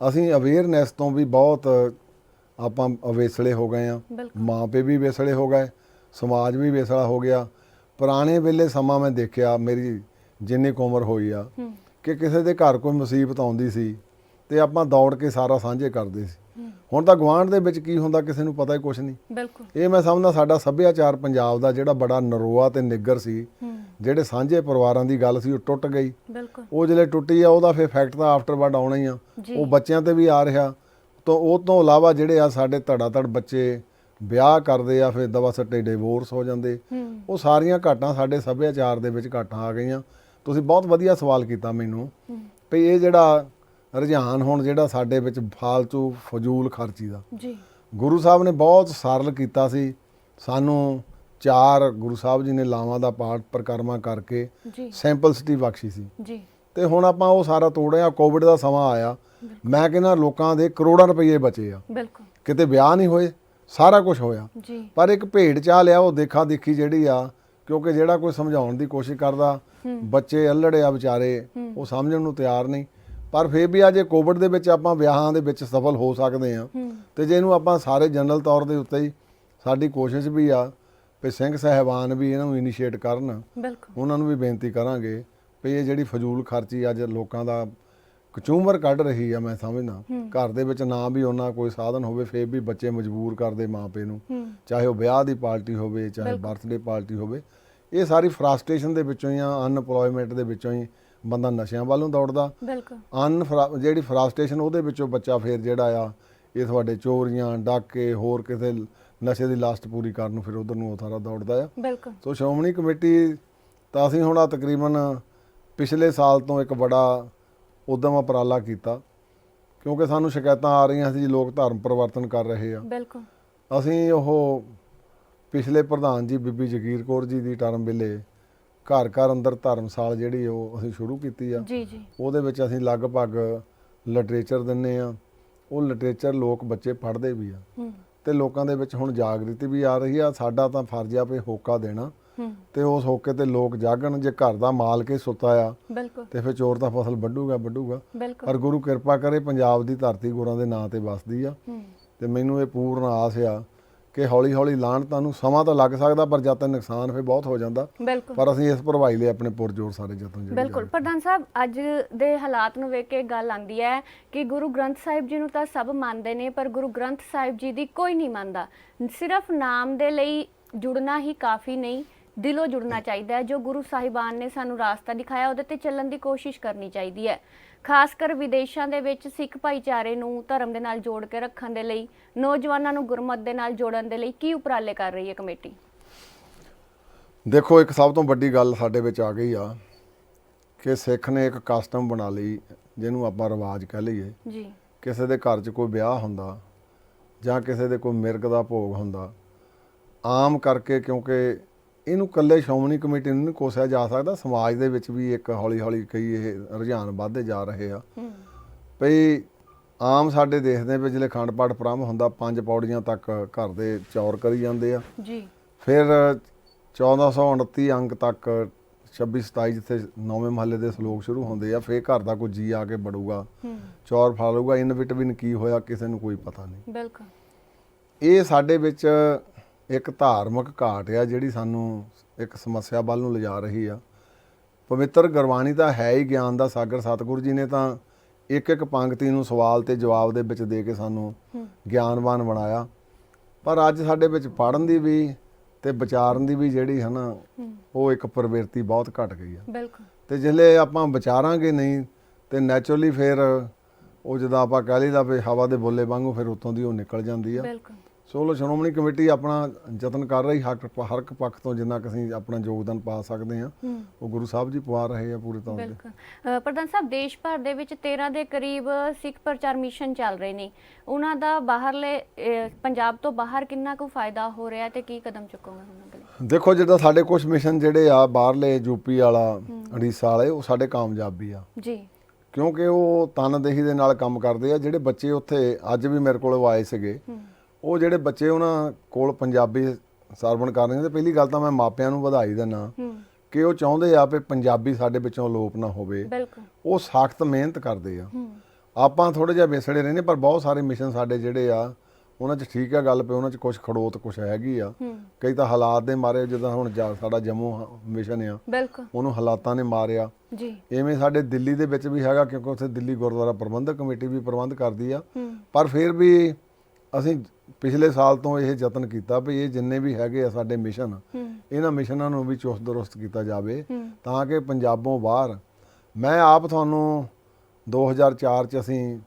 ਅਸੀਂ ਅਵੇਅਰਨੈਸ ਤੋਂ ਵੀ ਬਹੁਤ ਆਪਾਂ ਅਵੇਸਲੇ ਹੋ ਗਏ ਆ। ਮਾਂ ਪਿਓ ਵੀ ਵੇਸਲੇ ਹੋ ਗਏ, ਸਮਾਜ ਵੀ ਵੇਸਲਾ ਹੋ ਗਿਆ। ਪੁਰਾਣੇ ਵੇਲੇ ਸਮਾਂ ਮੈਂ ਦੇਖਿਆ, ਮੇਰੀ ਜਿੰਨੀ ਕੁ ਉਮਰ ਹੋਈ ਆ, ਕਿ ਕਿਸੇ ਦੇ ਘਰ ਕੋਈ ਮੁਸੀਬਤ ਆਉਂਦੀ ਸੀ ਤੇ ਆਪਾਂ ਦੌੜ ਕੇ ਸਾਰਾ ਸਾਂਝੇ ਕਰਦੇ ਸੀ। ਹੁਣ ਤਾਂ ਗੁਆਂਢ ਦੇ ਵਿੱਚ ਕੀ ਹੁੰਦਾ ਕਿਸੇ ਨੂੰ ਪਤਾ ਹੀ ਕੁਛ ਨਹੀਂ। ਬਿਲਕੁਲ ਇਹ ਮੈਂ ਸਮਝਦਾ ਸਾਡਾ ਸੱਭਿਆਚਾਰ ਪੰਜਾਬ ਦਾ ਜਿਹੜਾ ਬੜਾ ਨਰੋਆ ਤੇ ਨਿੱਗਰ ਸੀ, ਜਿਹੜੇ ਸਾਂਝੇ ਪਰਿਵਾਰਾਂ ਦੀ ਗੱਲ ਸੀ ਉਹ ਟੁੱਟ ਗਈ। ਬਿਲਕੁਲ ਉਹ ਜਿਹੜੇ ਟੁੱਟੀ ਆ ਉਹਦਾ ਫਿਰ ਇਫੈਕਟ ਤਾਂ ਆਫਟਰਵਰਡ ਆਉਣਾ ਹੀ ਆ, ਉਹ ਬੱਚਿਆਂ ਤੇ ਵੀ ਆ ਰਿਹਾ। ਤੋਂ ਉਹ ਤੋਂ ਇਲਾਵਾ ਜਿਹੜੇ ਆ ਸਾਡੇ ਧੜ ਬੱਚੇ ਵਿਆਹ ਕਰਦੇ ਆ, ਫਿਰ ਦਵਾ ਸੱਟੇ ਡਿਵੋਰਸ ਹੋ ਜਾਂਦੇ। ਉਹ ਸਾਰੀਆਂ ਘਾਟਾਂ ਸਾਡੇ ਸੱਭਿਆਚਾਰ ਦੇ ਵਿੱਚ ਘਾਟਾਂ ਆ ਗਈਆਂ। ਤੁਸੀਂ ਬਹੁਤ ਵਧੀਆ ਸਵਾਲ ਕੀਤਾ ਮੈਨੂੰ ਵੀ ਇਹ ਜਿਹੜਾ ਰੁਝਾਨ ਹੁਣ ਜਿਹੜਾ ਸਾਡੇ ਵਿੱਚ ਫਾਲਤੂ ਫਜ਼ੂਲ ਖਰਚੀ ਦਾ, ਜੀ ਗੁਰੂ ਸਾਹਿਬ ਨੇ ਬਹੁਤ ਸਰਲ ਕੀਤਾ ਸੀ। ਸਾਨੂੰ 4 ਗੁਰੂ ਸਾਹਿਬ ਜੀ ਨੇ ਲਾਵਾਂ ਦਾ ਪਾਠ ਪਰਿਕਰਮਾ ਕਰਕੇ ਸਿੰਪਲਸਿਟੀ ਬਖਸ਼ੀ ਸੀ ਜੀ, ਤੇ ਹੁਣ ਆਪਾਂ ਉਹ ਸਾਰਾ ਤੋੜਿਆ। ਕੋਵਿਡ ਦਾ ਸਮਾਂ ਆਇਆ, ਮੈਂ ਕਹਿੰਦਾ ਲੋਕਾਂ ਦੇ ਕਰੋੜਾਂ ਰੁਪਏ ਬਚੇ ਆ। ਬਿਲਕੁਲ ਕਿਤੇ ਵਿਆਹ ਨਹੀਂ ਹੋਏ, ਸਾਰਾ ਕੁਝ ਹੋਇਆ, ਪਰ ਇੱਕ ਭੇਡ ਚਾਹ ਲਿਆ ਉਹ ਦੇਖਾ ਦੇਖੀ ਜਿਹੜੀ ਆ, ਕਿਉਂਕਿ ਜਿਹੜਾ ਕੋਈ ਸਮਝਾਉਣ ਦੀ ਕੋਸ਼ਿਸ਼ ਕਰਦਾ, ਬੱਚੇ ਅਲੜੇ ਆ ਵਿਚਾਰੇ, ਉਹ ਸਮਝਣ ਨੂੰ ਤਿਆਰ ਨਹੀਂ। ਪਰ ਫਿਰ ਵੀ ਅਜੇ ਕੋਵਿਡ ਦੇ ਵਿੱਚ ਆਪਾਂ ਵਿਆਹਾਂ ਦੇ ਵਿੱਚ ਸਫਲ ਹੋ ਸਕਦੇ ਆ, ਤੇ ਜੇ ਇਹਨੂੰ ਆਪਾਂ ਸਾਰੇ ਜਨਰਲ ਤੌਰ ਦੇ ਉੱਤੇ ਹੀ ਸਾਡੀ ਕੋਸ਼ਿਸ਼ ਵੀ ਆ ਵੀ ਸਿੰਘ ਸਾਹਿਬਾਨ ਵੀ ਇਹਨਾਂ ਨੂੰ ਇਨੀਸ਼ੀਏਟ ਕਰਨ। ਉਹਨਾਂ ਨੂੰ ਵੀ ਬੇਨਤੀ ਕਰਾਂਗੇ ਵੀ ਇਹ ਜਿਹੜੀ ਫਜ਼ੂਲ ਖਰਚੀ ਅੱਜ ਲੋਕਾਂ ਦਾ ਕਚੂਮਰ ਕੱਢ ਰਹੀ ਆ, ਮੈਂ ਸਮਝਦਾ ਘਰ ਦੇ ਵਿੱਚ ਨਾ ਵੀ ਉਹਨਾਂ ਕੋਈ ਸਾਧਨ ਹੋਵੇ ਫਿਰ ਵੀ ਬੱਚੇ ਮਜਬੂਰ ਕਰਦੇ ਮਾਪੇ ਨੂੰ, ਚਾਹੇ ਉਹ ਵਿਆਹ ਦੀ ਪਾਰਟੀ ਹੋਵੇ ਚਾਹੇ ਬਰਥਡੇ ਪਾਰਟੀ ਹੋਵੇ। ਇਹ ਸਾਰੀ ਫਰਸਟ੍ਰੇਸ਼ਨ ਦੇ ਵਿੱਚੋਂ ਹੀ ਆ, ਅਨਪਲੋਇਮੈਂਟ ਦੇ ਵਿੱਚੋਂ ਹੀ ਬੰਦਾ ਨਸ਼ਿਆਂ ਵੱਲ ਨੂੰ ਦੌੜਦਾ। ਜਿਹੜੀ ਫਰਸਟ੍ਰੇਸ਼ਨ ਉਹਦੇ ਵਿੱਚੋਂ ਬੱਚਾ ਫਿਰ ਜਿਹੜਾ ਆ ਇਹ ਤੁਹਾਡੇ ਚੋਰੀਆਂ ਡਾਕੇ ਹੋਰ ਕਿਸੇ ਨਸ਼ੇ ਦੀ ਲਾਸਟ ਪੂਰੀ ਕਰਨ ਨੂੰ ਫਿਰ ਉਧਰ ਨੂੰ ਉਹ ਸਾਰਾ ਦੌੜਦਾ ਆ। ਸੋ ਸ਼੍ਰੋਮਣੀ ਕਮੇਟੀ ਤਾਂ ਅਸੀਂ ਹੁਣ ਤਕਰੀਬਨ ਪਿਛਲੇ ਸਾਲ ਤੋਂ ਇੱਕ ਬੜਾ ਉਦਮ ਉਪਰਾਲਾ ਕੀਤਾ, ਕਿਉਂਕਿ ਸਾਨੂੰ ਸ਼ਿਕਾਇਤਾਂ ਆ ਰਹੀਆਂ ਸੀ ਜੀ ਲੋਕ ਧਰਮ ਪਰਿਵਰਤਨ ਕਰ ਰਹੇ ਆ। ਅਸੀਂ ਉਹ ਪਿਛਲੇ ਪ੍ਰਧਾਨ ਜੀ ਬੀਬੀ ਜਗੀਰ ਕੌਰ ਜੀ ਦੀ ਟਰਮ ਵੇਲੇ ਘਰ ਘਰ ਅੰਦਰ ਧਰਮਸਾਲ ਜਿਹੜੀ ਉਹ ਅਸੀਂ ਸ਼ੁਰੂ ਕੀਤੀ ਆ। ਉਹਦੇ ਵਿੱਚ ਅਸੀਂ ਲਗਭਗ ਲਿਟਰੇਚਰ ਦਿੰਦੇ ਆ। ਉਹ ਲਿਟਰੇਚਰ ਲੋਕ ਬੱਚੇ ਪੜ੍ਹਦੇ ਵੀ ਆ ਤੇ ਲੋਕਾਂ ਦੇ ਵਿੱਚ ਹੁਣ ਜਾਗ੍ਰਿਤੀ ਵੀ ਆ ਰਹੀ ਆ। ਸਾਡਾ ਤਾਂ ਫਰਜ਼ ਆ ਵੀ ਹੋਕਾ ਦੇਣਾ ਤੇ ਉਸ ਹੋਕੇ ਤੇ ਲੋਕ ਜਾਗਣ। ਜੇ ਘਰ ਦਾ ਮਾਲਕ ਹੀ ਸੁੱਤਾ ਆ ਤੇ ਫਿਰ ਚੋਰ ਤਾਂ ਫਸਲ ਵੱਢੂਗਾ। ਪਰ ਗੁਰੂ ਕਿਰਪਾ ਕਰੇ, ਪੰਜਾਬ ਦੀ ਧਰਤੀ ਗੁਰਾਂ ਦੇ ਨਾਂ ਤੇ ਵਸਦੀ ਆ ਤੇ ਮੈਨੂੰ ਇਹ ਪੂਰਨ ਆਸ ਆ ਕਿ ਹੌਲੀ ਹੌਲੀ ਲਾਹਣਤਾਂ ਨੂੰ ਸਮਾਂ ਤਾਂ ਲੱਗ ਸਕਦਾ, ਪਰ ਜਦ ਤੱਕ ਨੁਕਸਾਨ ਫਿਰ ਬਹੁਤ ਹੋ ਜਾਂਦਾ। ਬਿਲਕੁਲ ਪਰ ਅਸੀਂ ਇਸ ਭਰਵਾਈ ਲਈ ਆਪਣੇ ਪੁਰਜੋਰ ਸਾਰੇ ਯਤਨ ਜਿਹੜੇ ਬਿਲਕੁਲ ਪ੍ਰਧਾਨ ਸਾਹਿਬ, ਅੱਜ ਦੇ ਹਾਲਾਤ ਨੂੰ ਵੇਖ ਕੇ ਗੱਲ ਆਉਂਦੀ ਹੈ ਕਿ ਗੁਰੂ ਗ੍ਰੰਥ ਸਾਹਿਬ ਜੀ ਨੂੰ ਤਾਂ ਸਭ ਮੰਨਦੇ ਨੇ, ਪਰ ਗੁਰੂ ਗ੍ਰੰਥ ਸਾਹਿਬ ਜੀ ਦੀ ਕੋਈ ਨਹੀਂ ਮੰਨਦਾ। ਸਿਰਫ ਨਾਮ ਦੇ ਲਈ ਜੁੜਨਾ ਹੀ ਕਾਫੀ ਨਹੀਂ, ਦਿਲੋਂ ਜੁੜਨਾ ਚਾਹੀਦਾ ਹੈ। ਜੋ ਗੁਰੂ ਸਾਹਿਬਾਨ ਨੇ ਸਾਨੂੰ ਰਾਸਤਾ ਦਿਖਾਇਆ ਉਹਦੇ ਤੇ ਚੱਲਣ ਦੀ ਕੋਸ਼ਿਸ਼ ਕਰਨੀ ਚਾਹੀਦੀ ਹੈ। ਖਾਸ ਕਰ ਵਿਦੇਸ਼ਾਂ ਦੇ ਵਿੱਚ ਸਿੱਖ ਭਾਈਚਾਰੇ ਨੂੰ ਧਰਮ ਦੇ ਨਾਲ ਜੋੜ ਕੇ ਰੱਖਣ ਦੇ ਲਈ, ਨੌਜਵਾਨਾਂ ਨੂੰ ਗੁਰਮਤਿ ਦੇ ਨਾਲ ਜੋੜਨ ਦੇ ਲਈ ਕੀ ਉਪਰਾਲੇ ਕਰ ਰਹੀ ਹੈ ਕਮੇਟੀ? ਦੇਖੋ, ਇੱਕ ਸਭ ਤੋਂ ਵੱਡੀ ਗੱਲ ਸਾਡੇ ਵਿੱਚ ਆ ਗਈ ਆ ਕਿ ਸਿੱਖ ਨੇ ਇੱਕ ਕਸਟਮ ਬਣਾ ਲਈ, ਜਿਹਨੂੰ ਆਪਾਂ ਰਿਵਾਜ ਕਹਿ ਲਈਏ ਜੀ। ਕਿਸੇ ਦੇ ਘਰ 'ਚ ਕੋਈ ਵਿਆਹ ਹੁੰਦਾ ਜਾਂ ਕਿਸੇ ਦੇ ਕੋਈ ਮਿਰਗ ਦਾ ਭੋਗ ਹੁੰਦਾ, ਆਮ ਕਰਕੇ, ਕਿਉਂਕਿ ਇਹਨੂੰ ਇਕੱਲੇ ਸ਼੍ਰੋਮਣੀ ਕਮੇਟੀ ਨੂੰ ਨਹੀਂ ਕੋਸਿਆ ਜਾ ਸਕਦਾ, ਸਮਾਜ ਦੇ ਵਿੱਚ ਵੀ ਇੱਕ ਹੌਲੀ ਹੌਲੀ ਕਈ ਇਹ ਰੁਝਾਨ ਵੱਧਦੇ ਜਾ ਰਹੇ ਆ ਭਈ ਆਮ ਸਾਡੇ ਦੇਖਦੇ ਵੀ ਜਿਹੜੇ ਅਖੰਡ ਪਾਠ ਪ੍ਰਾਰੰਭ ਹੁੰਦਾ 5 ਪੌੜੀਆਂ ਤੱਕ ਘਰ ਦੇ ਚੌਰ ਕਰੀ ਜਾਂਦੇ ਆ ਜੀ। ਫਿਰ 1429 ਅੰਕ ਤੱਕ 26 27 ਜਿੱਥੇ 9ਵੇਂ ਮਹੱਲੇ ਦੇ ਸ਼ਲੋਕ ਸ਼ੁਰੂ ਹੁੰਦੇ ਆ, ਫਿਰ ਘਰ ਦਾ ਕੋਈ ਜੀ ਆ ਕੇ ਬੜੂਗਾ, ਚੌਰ ਫਾਲੂਗਾ, ਇਨਵਿਟਵਿਨ ਕੀ ਹੋਇਆ ਕਿਸੇ ਨੂੰ ਕੋਈ ਪਤਾ ਨਹੀਂ। ਬਿਲਕੁਲ ਇਹ ਸਾਡੇ ਵਿੱਚ ਇੱਕ ਧਾਰਮਿਕ ਘਾਟ ਆ ਜਿਹੜੀ ਸਾਨੂੰ ਇੱਕ ਸਮੱਸਿਆ ਵੱਲ ਨੂੰ ਲਿਜਾ ਰਹੀ ਆ। ਪਵਿੱਤਰ ਗੁਰਬਾਣੀ ਤਾਂ ਹੈ ਹੀ ਗਿਆਨ ਦਾ ਸਾਗਰ, ਸਤਿਗੁਰੂ ਜੀ ਨੇ ਤਾਂ ਇੱਕ ਇੱਕ ਪੰਕਤੀ ਨੂੰ ਸਵਾਲ ਤੇ ਜਵਾਬ ਦੇ ਵਿੱਚ ਦੇ ਕੇ ਸਾਨੂੰ ਗਿਆਨਵਾਨ ਬਣਾਇਆ, ਪਰ ਅੱਜ ਸਾਡੇ ਵਿੱਚ ਪੜ੍ਹਨ ਦੀ ਵੀ ਤੇ ਵਿਚਾਰਨ ਦੀ ਵੀ ਜਿਹੜੀ ਹੈ ਨਾ ਉਹ ਇੱਕ ਪ੍ਰਵਿਰਤੀ ਬਹੁਤ ਘਟ ਗਈ ਆ। ਬਿਲਕੁਲ। ਤੇ ਜਿਲੇ ਆਪਾਂ ਵਿਚਾਰਾਂਗੇ ਨਹੀਂ ਤੇ ਨੈਚੁਰਲੀ ਫਿਰ ਉਹ ਜਦੋਂ ਆਪਾਂ ਕਹਿ ਲਈਦਾ ਵੀ ਹਵਾ ਦੇ ਬੋਲੇ ਵਾਂਗੂ ਫਿਰ ਉੱਤੋਂ ਦੀ ਉਹ ਨਿਕਲ ਜਾਂਦੀ ਆ। ਬਿਲਕੁਲ। ਸੋ ਸ਼੍ਰੋਮਣੀ ਕਮੇਟੀ ਆਪਣਾ ਯਤਨ ਕਰ ਰਹੀ, ਹਰ ਇੱਕ ਪੱਖ ਤੋਂ ਜਿੰਨਾ ਕੁ ਅਸੀਂ ਆਪਣਾ ਯੋਗਦਾਨ ਪਾ ਸਕਦੇ ਹਾਂ ਉਹ ਗੁਰੂ ਸਾਹਿਬ ਜੀ ਪਵਾ ਰਹੇ ਆ ਪੂਰੇ ਤੌਰ ਤੇ। ਬਿਲਕੁਲ। ਪ੍ਰਧਾਨ ਸਾਹਿਬ, ਦੇਸ਼ ਭਰ ਦੇ ਵਿੱਚ 13 ਦੇ ਕਰੀਬ ਸਿੱਖ ਪ੍ਰਚਾਰ ਮਿਸ਼ਨ ਚੱਲ ਰਹੇ ਨੇ, ਉਹਨਾਂ ਦਾ ਬਾਹਰਲੇ ਪੰਜਾਬ ਤੋਂ ਬਾਹਰ ਕਿੰਨਾ ਕੁ ਫਾਇਦਾ ਹੋ ਰਿਹਾ ਤੇ ਕੀ ਕਦਮ ਚੁੱਕੋਗੇ ਉਹਨਾਂ ਦੇ ਲਈ? ਦੇਖੋ, ਜਿੱਦਾਂ ਸਾਡੇ ਕੁਝ ਮਿਸ਼ਨ ਜਿਹੜੇ ਆ ਬਾਹਰਲੇ ਯੂਪੀ ਵਾਲਾ, ਉੜੀਸਾ ਵਾਲੇ, ਉਹ ਸਾਡੇ ਕਾਮਯਾਬੀ ਆ ਜੀ, ਕਿਉਂਕਿ ਉਹ ਤਨਦੇਹੀ ਦੇ ਨਾਲ ਕੰਮ ਕਰਦੇ ਆ। ਜਿਹੜੇ ਬੱਚੇ ਉੱਥੇ ਅੱਜ ਵੀ ਮੇਰੇ ਕੋਲ ਆਏ ਸੀਗੇ, ਉਹ ਜਿਹੜੇ ਬੱਚੇ ਉਹਨਾਂ ਕੋਲ ਪੰਜਾਬੀ ਸਰਵਣ ਕਰ ਰਹੇ ਨੇ, ਪਹਿਲੀ ਗੱਲ ਤਾਂ ਮੈਂ ਮਾਪਿਆਂ ਨੂੰ ਵਧਾਈ ਦਿੰਦਾ ਕਿ ਉਹ ਚਾਹੁੰਦੇ ਆ ਵੀ ਪੰਜਾਬੀ ਸਾਡੇ ਵਿੱਚੋਂ ਅਲੋਪ ਨਾ ਹੋਵੇ। ਉਹ ਸਖਤ ਮਿਹਨਤ ਕਰਦੇ ਆ। ਆਪਾਂ ਥੋੜੇ ਜਿਹਾ ਵਿਸੜੇ ਰਹਿੰਦੇ, ਪਰ ਬਹੁਤ ਸਾਰੇ ਮਿਸ਼ਨ ਸਾਡੇ ਜਿਹੜੇ ਆ ਉਹਨਾਂ 'ਚ ਠੀਕ ਆ ਗੱਲ, ਪਈ ਉਹਨਾਂ 'ਚ ਕੁਝ ਖੜੋਤ ਕੁਝ ਹੈਗੀ ਆ। ਕਈ ਤਾਂ ਹਾਲਾਤ ਦੇ ਮਾਰੇ, ਜਿੱਦਾਂ ਹੁਣ ਸਾਡਾ ਜੰਮੂ ਮਿਸ਼ਨ ਆ, ਉਹਨੂੰ ਹਾਲਾਤਾਂ ਨੇ ਮਾਰਿਆ ਜੀ। ਇਵੇਂ ਸਾਡੇ ਦਿੱਲੀ ਦੇ ਵਿੱਚ ਵੀ ਹੈਗਾ, ਕਿਉਂਕਿ ਉੱਥੇ ਦਿੱਲੀ ਗੁਰਦੁਆਰਾ ਪ੍ਰਬੰਧਕ ਕਮੇਟੀ ਵੀ ਪ੍ਰਬੰਧ ਕਰਦੀ ਆ। ਪਰ ਫਿਰ ਵੀ ਅਸੀਂ ਪਿਛਲੇ ਸਾਲ ਤੋਂ ਇਹ ਯਤਨ ਕੀਤਾ ਵੀ ਇਹ ਜਿੰਨੇ ਵੀ ਹੈਗੇ ਆ ਸਾਡੇ ਮਿਸ਼ਨ, ਇਹਨਾਂ ਮਿਸ਼ਨਾਂ ਨੂੰ ਵੀ ਚੁਸਤ ਦਰੁਸਤ ਕੀਤਾ ਜਾਵੇ ਤਾਂ ਕਿ ਪੰਜਾਬੋਂ ਬਾਹਰ, ਮੈਂ ਆਪ ਤੁਹਾਨੂੰ 2004 'ਚ ਅਸੀਂ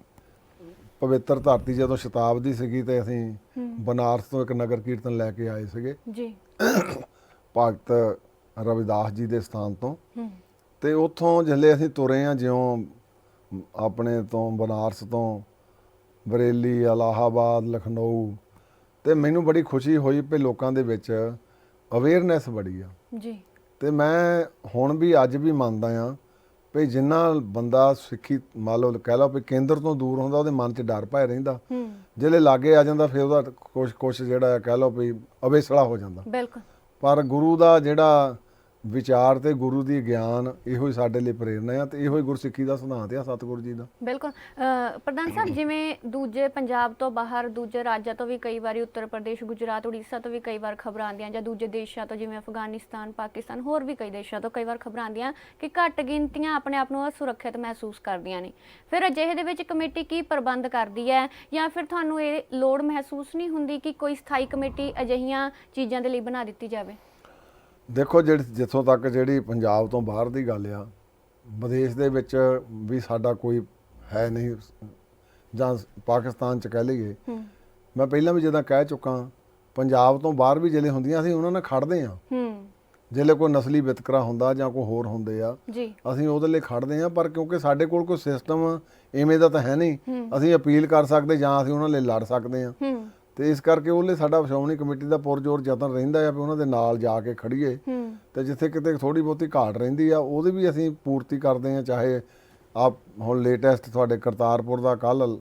ਪਵਿੱਤਰ ਧਰਤੀ ਜਦੋਂ ਸ਼ਤਾਬਦੀ ਸੀਗੀ ਤੇ ਅਸੀਂ ਬਨਾਰਸ ਤੋਂ ਇੱਕ ਨਗਰ ਕੀਰਤਨ ਲੈ ਕੇ ਆਏ ਸੀਗੇ ਜੀ, ਭਗਤ ਰਵਿਦਾਸ ਜੀ ਦੇ ਸਥਾਨ ਤੋਂ। ਤੇ ਉੱਥੋਂ ਜਿਸਲੇ ਅਸੀਂ ਤੁਰੇ ਆ, ਜਿਉਂ ਆਪਣੇ ਤੋਂ ਬਨਾਰਸ ਤੋਂ ਬਰੇਲੀ, ਇਲਾਹਾਬਾਦ, ਲਖਨਊ, ਤੇ ਮੈਨੂੰ ਬੜੀ ਖੁਸ਼ੀ ਹੋਈ ਵੀ ਲੋਕਾਂ ਦੇ ਵਿੱਚ ਅਵੇਅਰਨੈਸ ਬੜੀ ਆ ਜੀ। ਤੇ ਮੈਂ ਹੁਣ ਵੀ ਅੱਜ ਵੀ ਮੰਨਦਾ ਆ ਵੀ ਜਿੰਨਾ ਬੰਦਾ ਸਿੱਖੀ ਮੰਨ ਲਓ ਕਹਿ ਲਓ ਵੀ ਕੇਂਦਰ ਤੋਂ ਦੂਰ ਹੁੰਦਾ, ਉਹਦੇ ਮਨ 'ਚ ਡਰ ਭੈ ਰਹਿੰਦਾ, ਜਿਹੜੇ ਲਾਗੇ ਆ ਜਾਂਦਾ ਫਿਰ ਉਹਦਾ ਕੁਛ ਜਿਹੜਾ ਕਹਿ ਲਓ ਵੀ ਅਵੇਸਲਾ ਹੋ ਜਾਂਦਾ। ਬਿਲਕੁਲ। ਪਰ ਗੁਰੂ ਦਾ ਜਿਹੜਾ ਵਿਚਾਰ ਤੇ ਗੁਰੂ ਦੀ ਗਿਆਨ, ਇਹੋ ਹੀ ਸਾਡੇ ਲਈ ਪ੍ਰੇਰਨਾ ਆ ਤੇ ਇਹੋ ਹੀ ਗੁਰਸਿੱਖੀ ਦਾ ਸਿਧਾਂਤ ਆ ਸਤਿਗੁਰੂ ਜੀ ਦਾ। ਬਿਲਕੁਲ। ਪ੍ਰਧਾਨ ਸਾਹਿਬ, ਜਿਵੇਂ ਦੂਜੇ ਪੰਜਾਬ ਤੋਂ ਬਾਹਰ ਦੂਜੇ ਰਾਜਾਂ ਤੋਂ ਵੀ ਕਈ ਵਾਰੀ, ਉੱਤਰ ਪ੍ਰਦੇਸ਼, ਗੁਜਰਾਤ, ਉੜੀਸਾ ਤੋਂ ਵੀ ਕਈ ਵਾਰ ਖਬਰਾਂ ਆਉਂਦੀਆਂ, ਜਾਂ ਦੂਜੇ ਦੇਸ਼ਾਂ ਤੋਂ ਜਿਵੇਂ ਅਫਗਾਨਿਸਤਾਨ, ਪਾਕਿਸਤਾਨ, ਹੋਰ ਵੀ ਕਈ ਦੇਸ਼ਾਂ ਤੋਂ ਕਈ ਵਾਰ ਖਬਰਾਂ ਆਉਂਦੀਆਂ ਕਿ ਘੱਟ ਗਿਣਤੀਆਂ ਆਪਣੇ ਆਪ ਨੂੰ ਅਸੁਰੱਖਿਅਤ ਮਹਿਸੂਸ ਕਰਦੀਆਂ ਨੇ। ਫਿਰ ਅਜਿਹੇ ਦੇ ਵਿੱਚ ਕਮੇਟੀ ਕੀ ਪ੍ਰਬੰਧ ਕਰਦੀ ਹੈ, ਜਾਂ ਫਿਰ ਤੁਹਾਨੂੰ ਇਹ ਲੋੜ ਮਹਿਸੂਸ ਨਹੀਂ ਹੁੰਦੀ ਕਿ ਕੋਈ ਸਥਾਈ ਕਮੇਟੀ ਅਜਿਹੀਆਂ ਚੀਜ਼ਾਂ ਦੇ ਲਈ ਬਣਾ ਦਿੱਤੀ ਜਾਵੇ? ਦੇਖੋ, ਜਿੱਥੋਂ ਤੱਕ ਜਿਹੜੀ ਪੰਜਾਬ ਤੋਂ ਬਾਹਰ ਦੀ ਗੱਲ ਆ, ਵਿਦੇਸ਼ ਦੇ ਵਿੱਚ ਵੀ ਸਾਡਾ ਕੋਈ ਹੈ ਨਹੀਂ, ਜਾਂ ਪਾਕਿਸਤਾਨ 'ਚ ਕਹਿ ਲਈਏ। ਮੈਂ ਪਹਿਲਾਂ ਵੀ ਜਿੱਦਾਂ ਕਹਿ ਚੁੱਕਾ, ਪੰਜਾਬ ਤੋਂ ਬਾਹਰ ਵੀ ਜਿਹੜੇ ਹੁੰਦੀਆਂ ਅਸੀਂ ਉਹਨਾਂ ਨਾਲ ਖੜਦੇ ਹਾਂ। ਜਿਹੜੇ ਕੋਈ ਨਸਲੀ ਵਿਤਕਰਾ ਹੁੰਦਾ ਜਾਂ ਕੋਈ ਹੋਰ ਹੁੰਦੇ ਆ, ਅਸੀਂ ਉਹਦੇ ਲਈ ਖੜਦੇ ਹਾਂ। ਪਰ ਕਿਉਂਕਿ ਸਾਡੇ ਕੋਲ ਕੋਈ ਸਿਸਟਮ ਇਵੇਂ ਦਾ ਤਾਂ ਹੈ ਨਹੀਂ, ਅਸੀਂ ਅਪੀਲ ਕਰ ਸਕਦੇ ਜਾਂ ਅਸੀਂ ਉਹਨਾਂ ਲਈ ਲੜ ਸਕਦੇ ਹਾਂ। ਤੇ ਇਸ ਕਰਕੇ ਉਹਲੇ ਸਾਡਾ ਸ਼੍ਰੋਮਣੀ ਕਮੇਟੀ ਦਾ ਪੁਰਜੋਰ ਯਤਨ ਰਹਿੰਦਾ ਆ ਵੀ ਉਹਨਾਂ ਦੇ ਨਾਲ ਜਾ ਕੇ ਖੜੀਏ, ਤੇ ਜਿੱਥੇ ਕਿਤੇ ਥੋੜੀ ਬਹੁਤੀ ਘਾਟ ਰਹਿੰਦੀ ਆ ਉਹਦੀ ਵੀ ਅਸੀਂ ਪੂਰਤੀ ਕਰਦੇ ਆ। ਚਾਹੇ ਆਪ ਹੁਣ ਲੇਟੈਸਟ ਤੁਹਾਡੇ ਕਰਤਾਰਪੁਰ ਦਾ ਕੱਲ